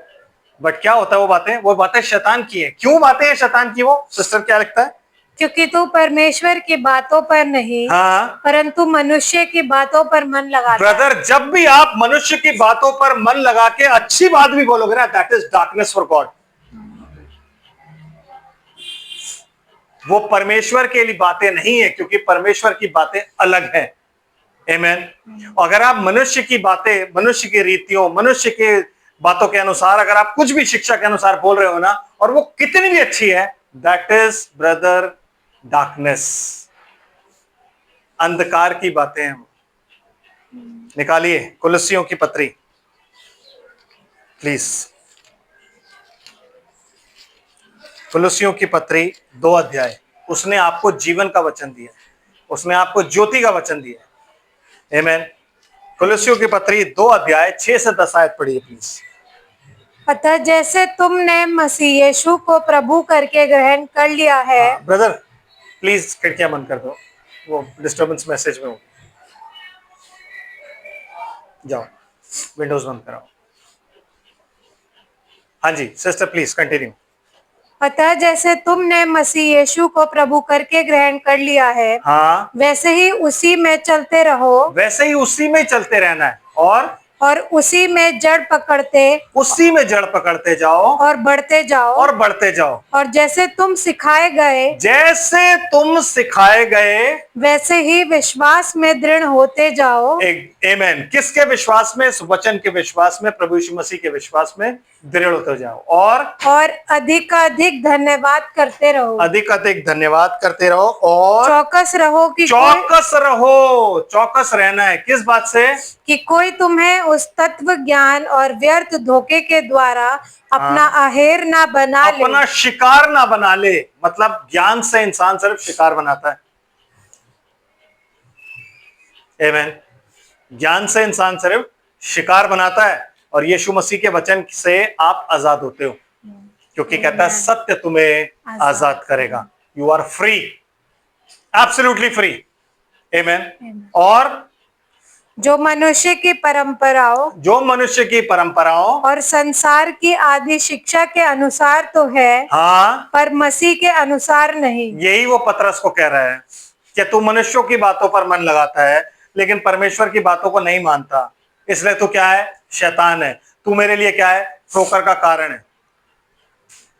बट क्या होता है, वो बातें शैतान की है। क्यों बातें हैं शैतान की? वो सिस्टर क्या लगता है? क्योंकि तू परमेश्वर की बातों पर नहीं, हाँ परंतु मनुष्य की बातों पर मन लगाता है। ब्रदर, जब भी आप मनुष्य की बातों पर मन लगा के अच्छी बात भी बोलोगे ना, that is darkness for God. वो परमेश्वर के लिए बातें नहीं है, क्योंकि परमेश्वर की बातें अलग हैं, आमीन। अगर आप मनुष्य की बातें, मनुष्य की रीतियों, मनुष्य के बातों के अनुसार अगर आप कुछ भी शिक्षा के अनुसार बोल रहे हो ना, और वो कितनी भी अच्छी है, दैट इज ब्रदर डार्कनेस, अंधकार की बातें हैं। निकालिए कुलस्सियों की पत्री प्लीज, कुलस्सियों की पत्री 2 अध्याय। उसने आपको जीवन का वचन दिया, उसने आपको ज्योति का वचन दिया, आमीन। कुलस्सियों की पत्री 2 अध्याय 6 से 10 आयत पढ़िए प्लीज। अतः जैसे तुमने मसीह यीशु को प्रभु करके ग्रहण कर लिया है। ब्रदर प्लीज खिड़कियां बंद कर दो, वो डिस्टर्बेंस मैसेज में हो। जाओ विंडोज बंद कराओ। हाँ जी सिस्टर प्लीज कंटिन्यू। अतः जैसे तुमने मसीह यीशु को प्रभु करके ग्रहण कर लिया है, हाँ वैसे ही उसी में चलते रहो, वैसे ही उसी में चलते रहना है, और उसी में जड़ पकड़ते जाओ और बढ़ते जाओ। और बढ़ते जाओ। और जैसे तुम सिखाए गए वैसे ही विश्वास में दृढ़ होते जाओ। आमीन। किसके विश्वास में? इस वचन के विश्वास में, प्रभु यीशु मसीह के विश्वास में दृढ़ होते जाओ। और अधिक धन्यवाद करते रहो। अधिक अधिक धन्यवाद करते रहो। और चौकस रहो चौकस रहना है। किस बात से? कि कोई तुम्हें उस तत्व ज्ञान और व्यर्थ धोखे के द्वारा अपना आहेर ना बना ले, अपना शिकार ना बना ले। मतलब ज्ञान से इंसान सिर्फ शिकार बनाता है, आमीन। ज्ञान से इंसान सिर्फ शिकार बनाता है, और यीशु मसीह के वचन से आप आजाद होते हो, क्योंकि कहता है सत्य तुम्हें आजाद करेगा। You are free, absolutely free, आमीन। और जो मनुष्य की परंपराओं और संसार की आदि शिक्षा के अनुसार तो है, हाँ, पर मसीह के अनुसार नहीं। यही वो पतरस को कह रहा है कि तू मनुष्यों की बातों पर मन लगाता है, लेकिन परमेश्वर की बातों को नहीं मानता, इसलिए तू क्या है? शैतान है। तू मेरे लिए क्या है? ठोकर का कारण है।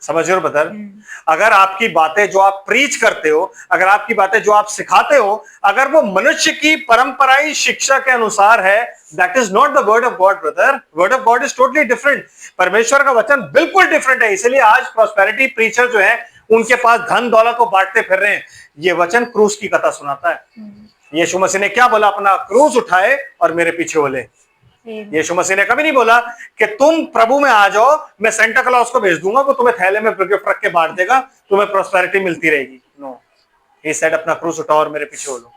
समझ रहे हो ब्रदर? अगर आपकी बातें जो आप प्रीच करते हो, अगर आपकी बातें जो आप सिखाते हो, अगर वो मनुष्य की परंपराई शिक्षा के अनुसार है, that is not the word of God brother. Word of God is totally different. परमेश्वर का वचन बिल्कुल डिफरेंट है। इसलिए आज प्रॉस्पेरिटी प्रीचर जो है, उनके पास धन दौलत को बांटते फिर रहे हैं। ये वचन क्रूस की कथा सुनाता है। यीशु मसीह ने क्या बोला? अपना क्रूस उठाए और मेरे पीछे बोले। यीशु मसीह ने कभी नहीं बोला कि तुम प्रभु में आ जाओ, मैं सेंटा क्लॉज को भेज दूंगा, वो तुम्हें थैले में गिफ्ट रख के बांट देगा, तुम्हें प्रॉस्पेरिटी मिलती रहेगी। नो, ही सेड अपना क्रूस उठाओ और मेरे पीछे बोलो।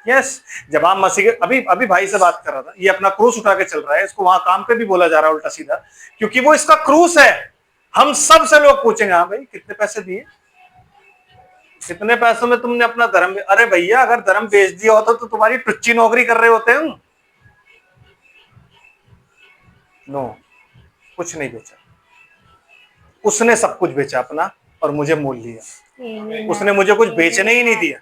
यस, जब आप मसीह के अभी भाई से बात कर रहा था, ये अपना क्रूस उठा के चल रहा है, इसको वहां काम पे भी बोला जा रहा है उल्टा सीधा, क्योंकि वो इसका क्रूस है। हम सब से लोग पूछेंगे, हाँ भाई कितने पैसे दिए, कितने पैसों में तुमने अपना धर्म? अरे भैया, अगर धर्म बेच दिया होता तो तुम्हारी टुच्ची नौकरी कर रहे होते हैं। नो, कुछ नहीं बेचा, उसने सब कुछ बेचा अपना और मुझे मोल लिया। उसने मुझे कुछ बेचने ही नहीं दिया,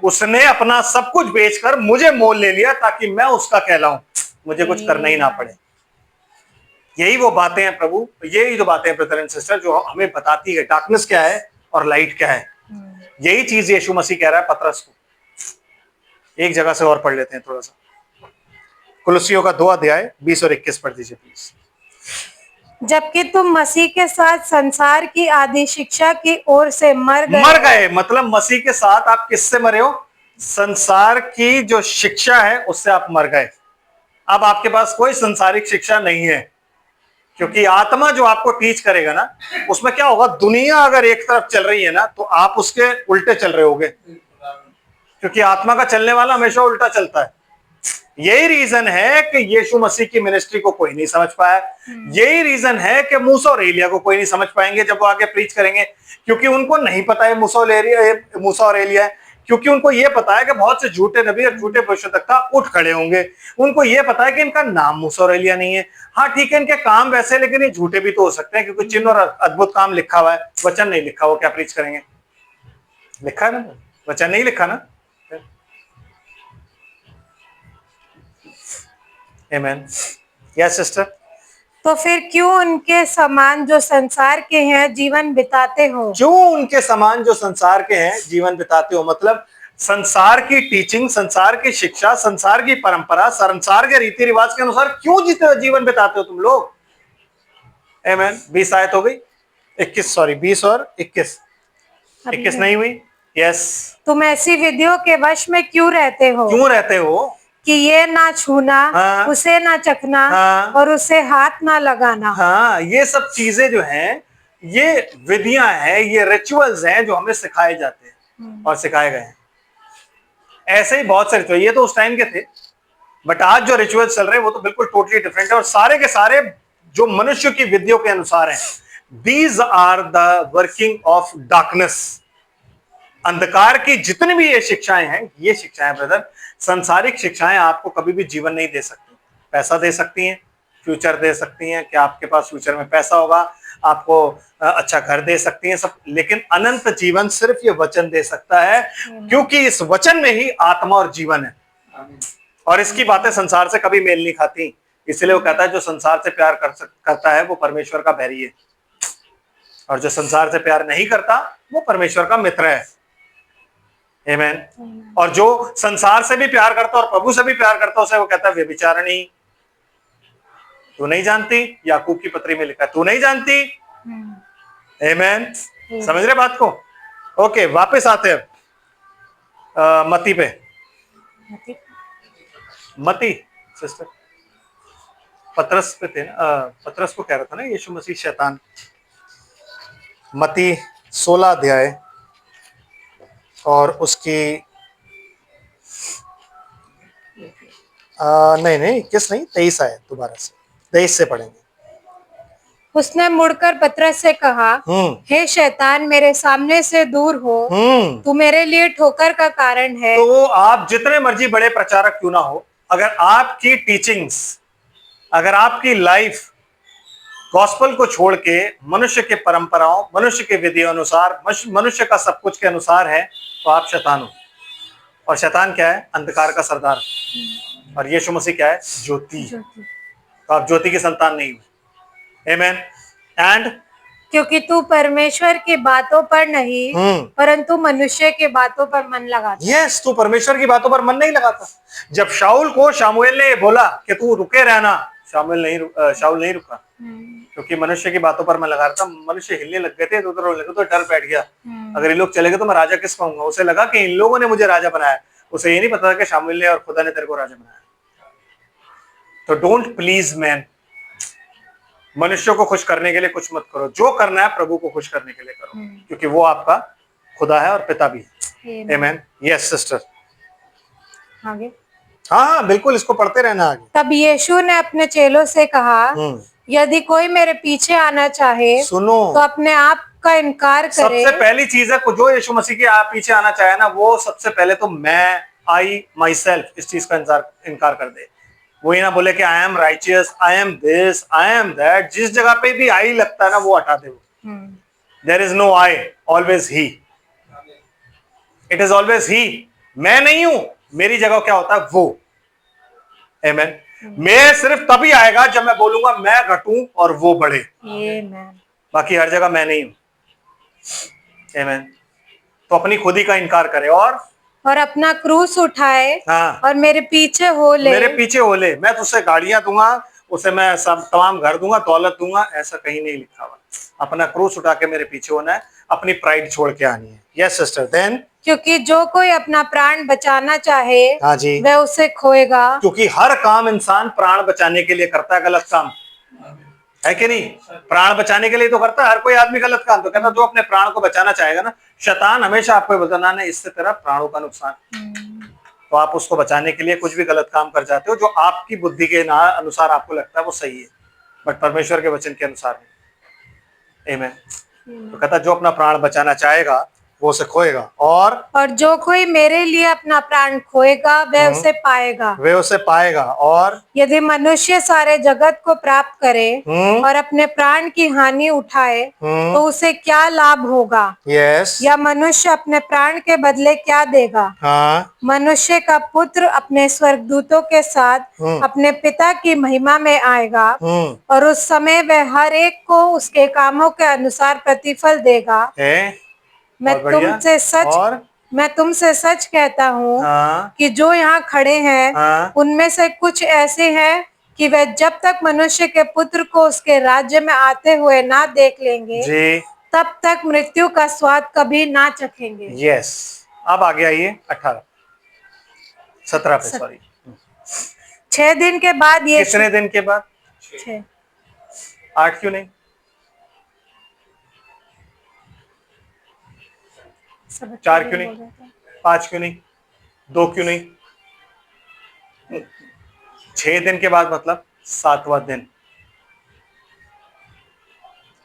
उसने अपना सब कुछ बेचकर मुझे मोल ले लिया, ताकि मैं उसका कहलाऊं, मुझे कुछ करना ही ना पड़े। यही वो बातें हैं प्रभु, यही जो बातें हैं ब्रदर एंड सिस्टर, जो हमें बताती है डार्कनेस क्या है और लाइट क्या है। यही चीज यीशु मसीह कह रहा है पतरस को। एक जगह से और पढ़ लेते हैं थोड़ा सा, कुलस्सियों का 2 अध्याय 20 और 21 पढ़ दीजिए प्लीज। जबकि तुम मसीह के साथ संसार की आदि शिक्षा की ओर से मर गए। मतलब मसीह के साथ आप किससे मरे हो? संसार की जो शिक्षा है उससे आप मर गए। अब आपके पास कोई संसारिक शिक्षा नहीं है, क्योंकि आत्मा जो आपको टीच करेगा ना, उसमें क्या होगा? दुनिया अगर एक तरफ चल रही है ना, तो आप उसके उल्टे चल रहे होगे, क्योंकि आत्मा का चलने वाला हमेशा उल्टा चलता है। यही रीजन है कि यीशु मसीह की मिनिस्ट्री को कोई नहीं समझ पाया। यही रीजन है कि मूसा और एलिया को कोई नहीं समझ पाएंगे जब वो आगे प्रीच करेंगे, क्योंकि उनको नहीं पता है मूसा और एलिया है। क्योंकि उनको ये पता है कि बहुत से झूठे नबी और झूठे भविष्यवक्ता उठ खड़े होंगे। उनको ये पता है कि इनका नाम मूसा और एलिया नहीं है। हाँ ठीक है, इनके काम वैसे, लेकिन ये झूठे भी तो हो सकते हैं, क्योंकि चिन्ह और अद्भुत काम लिखा हुआ है, वचन नहीं लिखा। वो क्या प्रीच करेंगे? लिखा है ना, वचन नहीं लिखा ना। आमीन। Yes sister. तो फिर क्यों उनके समान जो संसार के हैं जीवन बिताते हो? क्यों उनके समान जो संसार के हैं जीवन बिताते हो? मतलब संसार की टीचिंग, संसार की शिक्षा, संसार की परंपरा, संसार के रीति रिवाज के अनुसार क्यों जीवन बिताते हो तुम लोग? आमीन। 20 आयत हो गई, 21 सॉरी 20 और 21। 21 नहीं हुई। यस। तुम ऐसी विधियों के वश में क्यों रहते हो? क्यों रहते हो? कि ये ना छूना, हाँ, उसे ना चखना, हाँ, और उसे हाथ ना लगाना। हाँ, ये सब चीजें जो हैं, ये विधियां हैं, ये रिचुअल्स हैं जो हमें सिखाए जाते हैं और सिखाए गए हैं। ऐसे ही बहुत सारे रिचुअल, ये तो उस टाइम के थे, बट आज जो रिचुअल्स चल रहे हैं वो तो बिल्कुल टोटली डिफरेंट है, और सारे के सारे जो मनुष्य की विधियों के अनुसार हैं। These are the working of darkness. अंधकार की जितनी भी ये शिक्षाएं हैं, ये शिक्षाएं ब्रदर, संसारिक शिक्षाएं आपको कभी भी जीवन नहीं दे सकती। पैसा दे सकती हैं, फ्यूचर दे सकती हैं कि आपके पास फ्यूचर में पैसा होगा, आपको अच्छा घर दे सकती हैं सब, लेकिन अनंत जीवन सिर्फ ये वचन दे सकता है, क्योंकि इस वचन में ही आत्मा और जीवन है। और इसकी बातें संसार से कभी मेल नहीं खाती। इसलिए वो कहता है जो संसार से प्यार करता है वो परमेश्वर का बैरी है, और जो संसार से प्यार नहीं करता वो परमेश्वर का मित्र है। आमीन। और जो संसार से भी प्यार करता और प्रभु से भी प्यार करता उसे वो कहता है व्यभिचारिणी। तू नहीं जानती, याकूब की पत्री में लिखा है, तू नहीं जानती। आमीन। समझ रहे बात को? ओके, वापस आते हैं मती पे। मती सिस्टर, पतरस पे थे ना, पतरस को कह रहा था ना यीशु मसीह शैतान। मती 16 अध्याय और उसकी नहीं 21 नहीं 23 आए, दोबारा से 23 से पढ़ेंगे। उसने मुड़कर पतरस से कहा, हे शैतान, मेरे सामने से दूर हो, तू मेरे लिए ठोकर का कारण है। तो आप जितने मर्जी बड़े प्रचारक क्यों ना हो, अगर आपकी टीचिंग्स, अगर आपकी लाइफ गॉस्पल को छोड़ के मनुष्य के परंपराओं, मनुष्य के विधियों अनुसार, मनुष्य का सब कुछ के अनुसार है, तो आप शैतान हो। और शैतान क्या है? अंधकार का सरदार। और यीशु मसीह क्या है? ज्योति। तो आप ज्योति की संतान नहीं हो। आमीन। एंड क्योंकि तू परमेश्वर की बातों पर नहीं परंतु मनुष्य की बातों पर मन लगाता। यस, तू परमेश्वर की बातों पर मन नहीं लगाता। जब शाऊल को शमूएल ने बोला कि तू रुके रहना, शाऊल नहीं रुका, क्योंकि मनुष्य की बातों पर मैं लगा रहा था। मनुष्य हिलने लग गए थे, तो रोने लगे, तो डर बैठ गया, अगर ये लोग चले गए तो मैं राजा किस कहूंगा। उसे लगा कि इन लोगों ने मुझे राजा बनाया, उसे ये नहीं पता था कि शामुएल ने और खुदा ने तेरे को राजा बनाया। तो डोंट प्लीज मैन, मनुष्यों को खुश करने के लिए कुछ मत करो, जो करना है प्रभु को खुश करने के लिए करो, क्योंकि वो आपका खुदा है और पिता भी है। आमीन। यस सिस्टर, आगे। हाँ बिल्कुल, इसको पढ़ते रहना आगे। तब यीशु ने अपने चेलों से कहा, यदि कोई मेरे पीछे आना चाहे, सुनो, तो अपने आप का इनकार करे। सबसे पहली चीज है, जो यीशु मसीह के आप पीछे आना चाहे ना, वो सबसे पहले तो मैं, आई माई सेल्फ, इस चीज का इनकार कर दे। वो ही ना बोले कि I am righteous, I am this, I am that. जिस जगह पे भी आई लगता है ना, वो हटा दे। There is no I, always he. It is always he. मैं नहीं हूं, मेरी जगह क्या होता है? वो। आमीन। मैं सिर्फ तभी आएगा जब मैं बोलूंगा मैं घटूं और वो बढ़े। बाकी हर जगह मैं नहीं हूं। आमीन। तो अपनी खुदी का इनकार करे और अपना क्रूस उठाए, हाँ, और मेरे पीछे हो ले। मेरे पीछे हो ले। मैं तुझसे गाड़ियां दूंगा, उसे मैं सब तमाम घर दूंगा, दौलत दूंगा, ऐसा कहीं नहीं लिखा हुआ। अपना क्रूस उठा के मेरे पीछे होना है, अपनी प्राइड छोड़ के आनी है। Yes sister. देन क्योंकि जो कोई अपना प्राण बचाना चाहे, हाँ जी, वह उसे खोएगा। क्योंकि हर काम इंसान प्राण बचाने के लिए करता है, गलत काम है कि नहीं? प्राण बचाने के लिए तो करता है हर कोई आदमी गलत काम। तो कहता जो अपने प्राण को बचाना चाहेगा ना, शैतान हमेशा आपको बताना है इससे तेरा प्राणों का नुकसान। तो आप उसको बचाने के लिए कुछ भी गलत काम कर जाते हो, जो आपकी बुद्धि के अनुसार आपको लगता है वो सही है, बट परमेश्वर के वचन के अनुसार नहीं। आमीन। तो कहता जो अपना प्राण बचाना चाहेगा वो उसे खोएगा। और जो कोई मेरे लिए अपना प्राण खोएगा वह उसे पाएगा। वे उसे पाएगा। और यदि मनुष्य सारे जगत को प्राप्त करे और अपने प्राण की हानि उठाए तो उसे क्या लाभ होगा? यस, या मनुष्य अपने प्राण के बदले क्या देगा? हाँ, मनुष्य का पुत्र अपने स्वर्गदूतों के साथ अपने पिता की महिमा में आएगा और उस समय वह हर एक को उसके कामों के अनुसार प्रतिफल देगा। बहुत बढ़िया। और मैं तुमसे सच कहता हूँ हाँ, कि जो यहाँ खड़े हैं हाँ, उनमें से कुछ ऐसे हैं कि वे जब तक मनुष्य के पुत्र को उसके राज्य में आते हुए ना देख लेंगे जी, तब तक मृत्यु का स्वाद कभी ना चखेंगे। यस। अब आगे आइए 17 पे, सॉरी। 6 दिन के बाद यीशु कितने दिन के बाद? 6 8 क्यों नहीं? सब 4 क्यों बोल नहीं? रहे थे। 5 क्यों नहीं? 2 क्यों नहीं? 6 दिन के बाद मतलब 7वां दिन।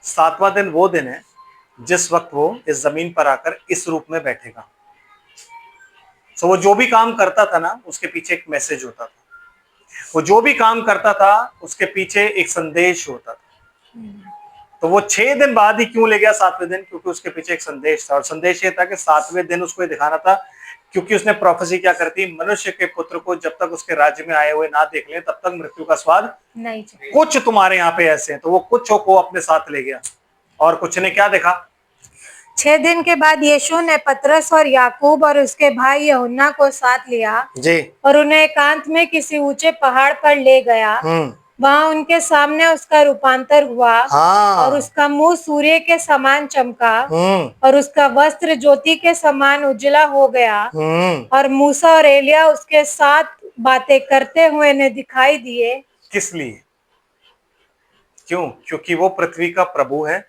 7वां दिन वो दिन है जिस वक्त वो इस जमीन पर आकर इस रूप में बैठेगा। तो वो जो भी काम करता था ना, उसके पीछे एक मैसेज होता था। वो जो भी काम करता था उसके पीछे एक संदेश होता था। तो वो 6 दिन बाद ही क्यों ले गया 7वें दिन? क्योंकि उसके पीछे एक संदेश था, और संदेश ये था कि 7वें दिन उसको ये दिखाना था, क्योंकि उसने प्रोफेसी क्या करती, मनुष्य के पुत्र को जब तक उसके राज्य में आए हुए ना देख ले तब तक मृत्यु का स्वाद नहीं। कुछ तुम्हारे यहाँ पे ऐसे हैं। तो वो कुछ को अपने साथ ले गया, और कुछ ने क्या देखा? 6 दिन के बाद यीशु ने पतरस और याकूब और उसके भाई यूहन्ना को साथ लिया जी, और उन्हें एकांत में किसी ऊंचे पहाड़ पर ले गया। वहां उनके सामने उसका रूपांतर हुआ और उसका मुंह सूर्य के समान चमका और उसका वस्त्र ज्योति के समान उजला हो गया। और मूसा और एलिया उसके साथ बातें करते हुए ने दिखाई दिए। किस लिए? क्यों? क्योंकि वो पृथ्वी का प्रभु है,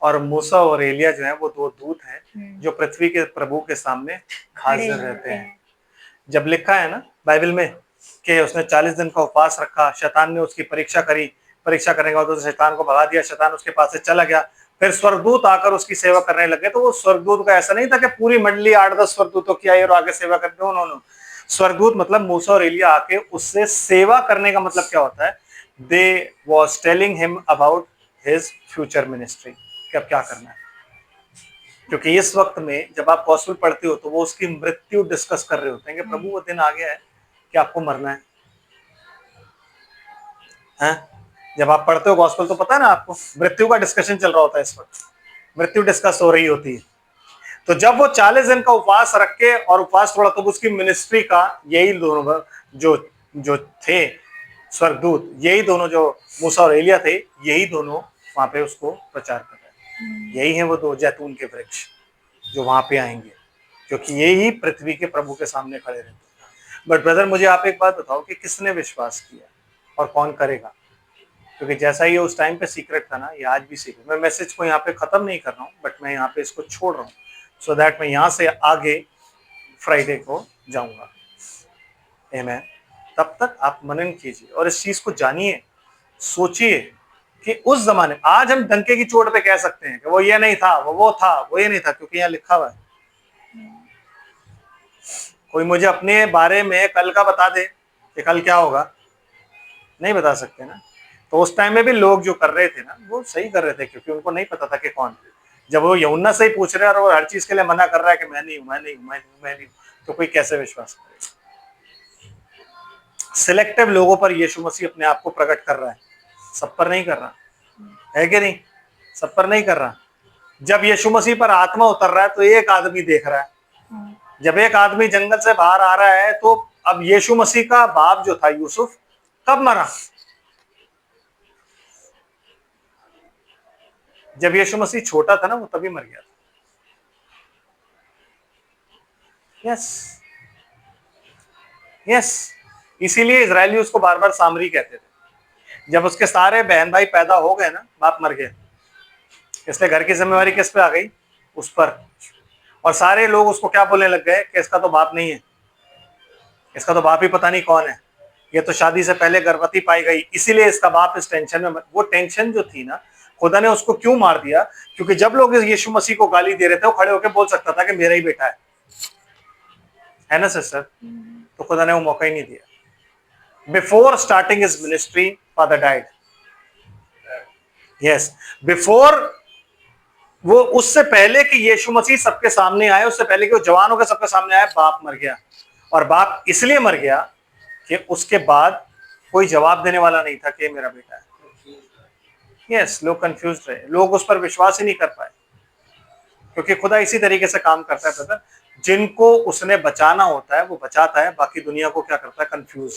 और मूसा और एलिया जो है वो 2 दूत हैं जो पृथ्वी के प्रभु के सामने हाजिर रहते हैं। जब लिखा है ना बाइबल में कि उसने 40 दिन का उपवास रखा, शैतान ने उसकी परीक्षा करी, परीक्षा करने के बाद उसने शैतान को भगा दिया, शैतान उसके पास से चला गया, फिर स्वर्गदूत आकर उसकी सेवा करने लगे। तो वो स्वर्गदूत का ऐसा नहीं था कि पूरी मंडली 8-10 स्वर्गदूतों की आई और आगे सेवा करते। उन्होंने स्वर्गदूत मतलब मूसा और एलिया आके उससे सेवा करने का मतलब क्या होता है? They was telling him about his future ministry, कि अब क्या करना है। क्योंकि इस वक्त में जब आप गॉस्पेल पढ़ते हो तो वो उसकी मृत्यु डिस्कस कर रहे होते हैं कि प्रभु वो दिन आ गया है कि आपको मरना है। हैं? जब आप पढ़ते हो गॉस्पेल तो पता है ना आपको, मृत्यु का डिस्कशन चल रहा होता है, इस वक्त मृत्यु डिस्कस हो रही होती है। तो जब वो 40 दिन का उपवास रख के और उपवास थोड़ा, तो उसकी मिनिस्ट्री का यही दोनों जो जो थे स्वर्गदूत, यही दोनों जो मूसा और एलिया थे, यही दोनों वहां पे उसको प्रचार कर रहे हैं। यही है वो 2 जैतून के वृक्ष जो वहां पे आएंगे, क्योंकि यही पृथ्वी के प्रभु के सामने खड़े रहते हैं। बट ब्रदर, मुझे आप एक बात बताओ कि किसने विश्वास किया और कौन करेगा? क्योंकि जैसा ये उस टाइम पे सीक्रेट था ना, ये आज भी सीक्रेट। मैं मैसेज को यहाँ पे खत्म नहीं कर रहा हूँ, बट मैं यहाँ पे इसको छोड़ रहा हूँ सो दैट मैं यहाँ से आगे फ्राइडे को जाऊंगा। आमेन। तब तक आप मनन कीजिए और इस चीज को जानिए, सोचिए कि उस जमाने, आज हम डंके की चोट पे कह सकते हैं कि वो ये नहीं था, वो था, वो ये नहीं था, क्योंकि यहाँ लिखा हुआ है। कोई मुझे अपने बारे में कल का बता दे कि कल क्या होगा, नहीं बता सकते ना। तो उस टाइम में भी लोग जो कर रहे थे ना, वो सही कर रहे थे, क्योंकि उनको नहीं पता था कि कौन। जब वो यूहन्ना से ही पूछ रहे हैं और वो हर चीज के लिए मना कर रहा है कि मैं नहीं हूं, मैं नहीं हूं, मैं नहीं हूं, मैं नहीं हूं, तो कोई कैसे विश्वास करेगा? सिलेक्टिव लोगों पर यीशु मसीह अपने आप को प्रकट कर रहा है, सब पर नहीं कर रहा है कि नहीं? सब पर नहीं कर रहा। जब यीशु मसीह पर आत्मा उतर रहा है तो एक आदमी देख रहा है। जब एक आदमी जंगल से बाहर आ रहा है तो अब यीशु मसीह का बाप जो था यूसुफ, कब मरा? जब यीशु मसीह छोटा था ना, वो तभी मर गया था। Yes, yes. इसीलिए इजरायली उसको बार बार सामरी कहते थे। जब उसके सारे बहन भाई पैदा हो गए ना, बाप मर गए, इसलिए घर की जिम्मेवारी किस पे आ गई? उस पर। और सारे लोग उसको क्या बोलने लग गए कि इसका तो बाप नहीं है, इसका तो बाप ही पता नहीं कौन है, ये तो शादी से पहले गर्भवती पाई गई, इसीलिए इसका बाप इस टेंशन में। वो टेंशन जो थी ना, खुदा ने उसको क्यों मार दिया? क्योंकि जब लोग यीशु मसीह को गाली दे रहे थे, वो खड़े होकर बोल सकता था कि मेरा ही बेटा है ना सिस्टर? तो खुदा ने वो मौका ही नहीं दिया। Before starting his ministry father died. Yes, before, वो उससे पहले कि यीशु मसीह सबके सामने आए, उससे पहले कि वो जवान होकर सबके सामने आए, बाप मर गया। और बाप इसलिए मर गया कि उसके बाद कोई जवाब देने वाला नहीं था कि मेरा बेटा है। यस, लोग कंफ्यूज रहे, लोग उस पर विश्वास ही नहीं कर पाए, क्योंकि खुदा इसी तरीके से काम करता है ब्रदर। जिनको उसने बचाना होता है वो बचाता है, बाकी दुनिया को क्या करता है? कंफ्यूज।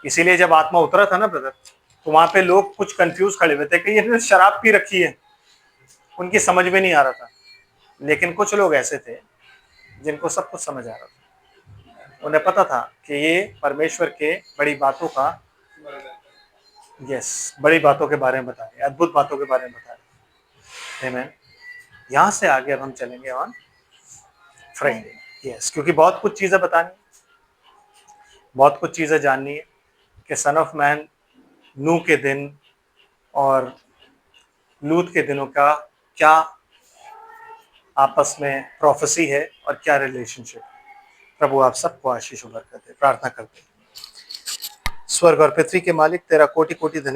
इसीलिए जब आत्मा उतरा था ना ब्रदर, तो वहां पे लोग कुछ कंफ्यूज खड़े हुए थे कि ये शराब पी रखी है, उनकी समझ में नहीं आ रहा था। लेकिन कुछ लोग ऐसे थे जिनको सब कुछ समझ आ रहा था, उन्हें पता था कि ये परमेश्वर के बड़ी बातों का, यस, बड़ी बातों के बारे में बता रहे, अद्भुत बातों के बारे में बता रहे। आमीन। यहां से आगे अब हम चलेंगे ऑन फ्राइडे। यस, क्योंकि बहुत कुछ चीजें बतानी, बहुत कुछ चीजें जाननी है कि सन ऑफ मैन, नूह के दिन और लूत के दिनों का क्या आपस में प्रोफेसी है और क्या रिलेशनशिप। प्रभु आप सबको आशीष और बरकत दे। प्रार्थना करते हैं। स्वर्ग और पृथ्वी के मालिक, तेरा कोटि कोटि धन्यवाद।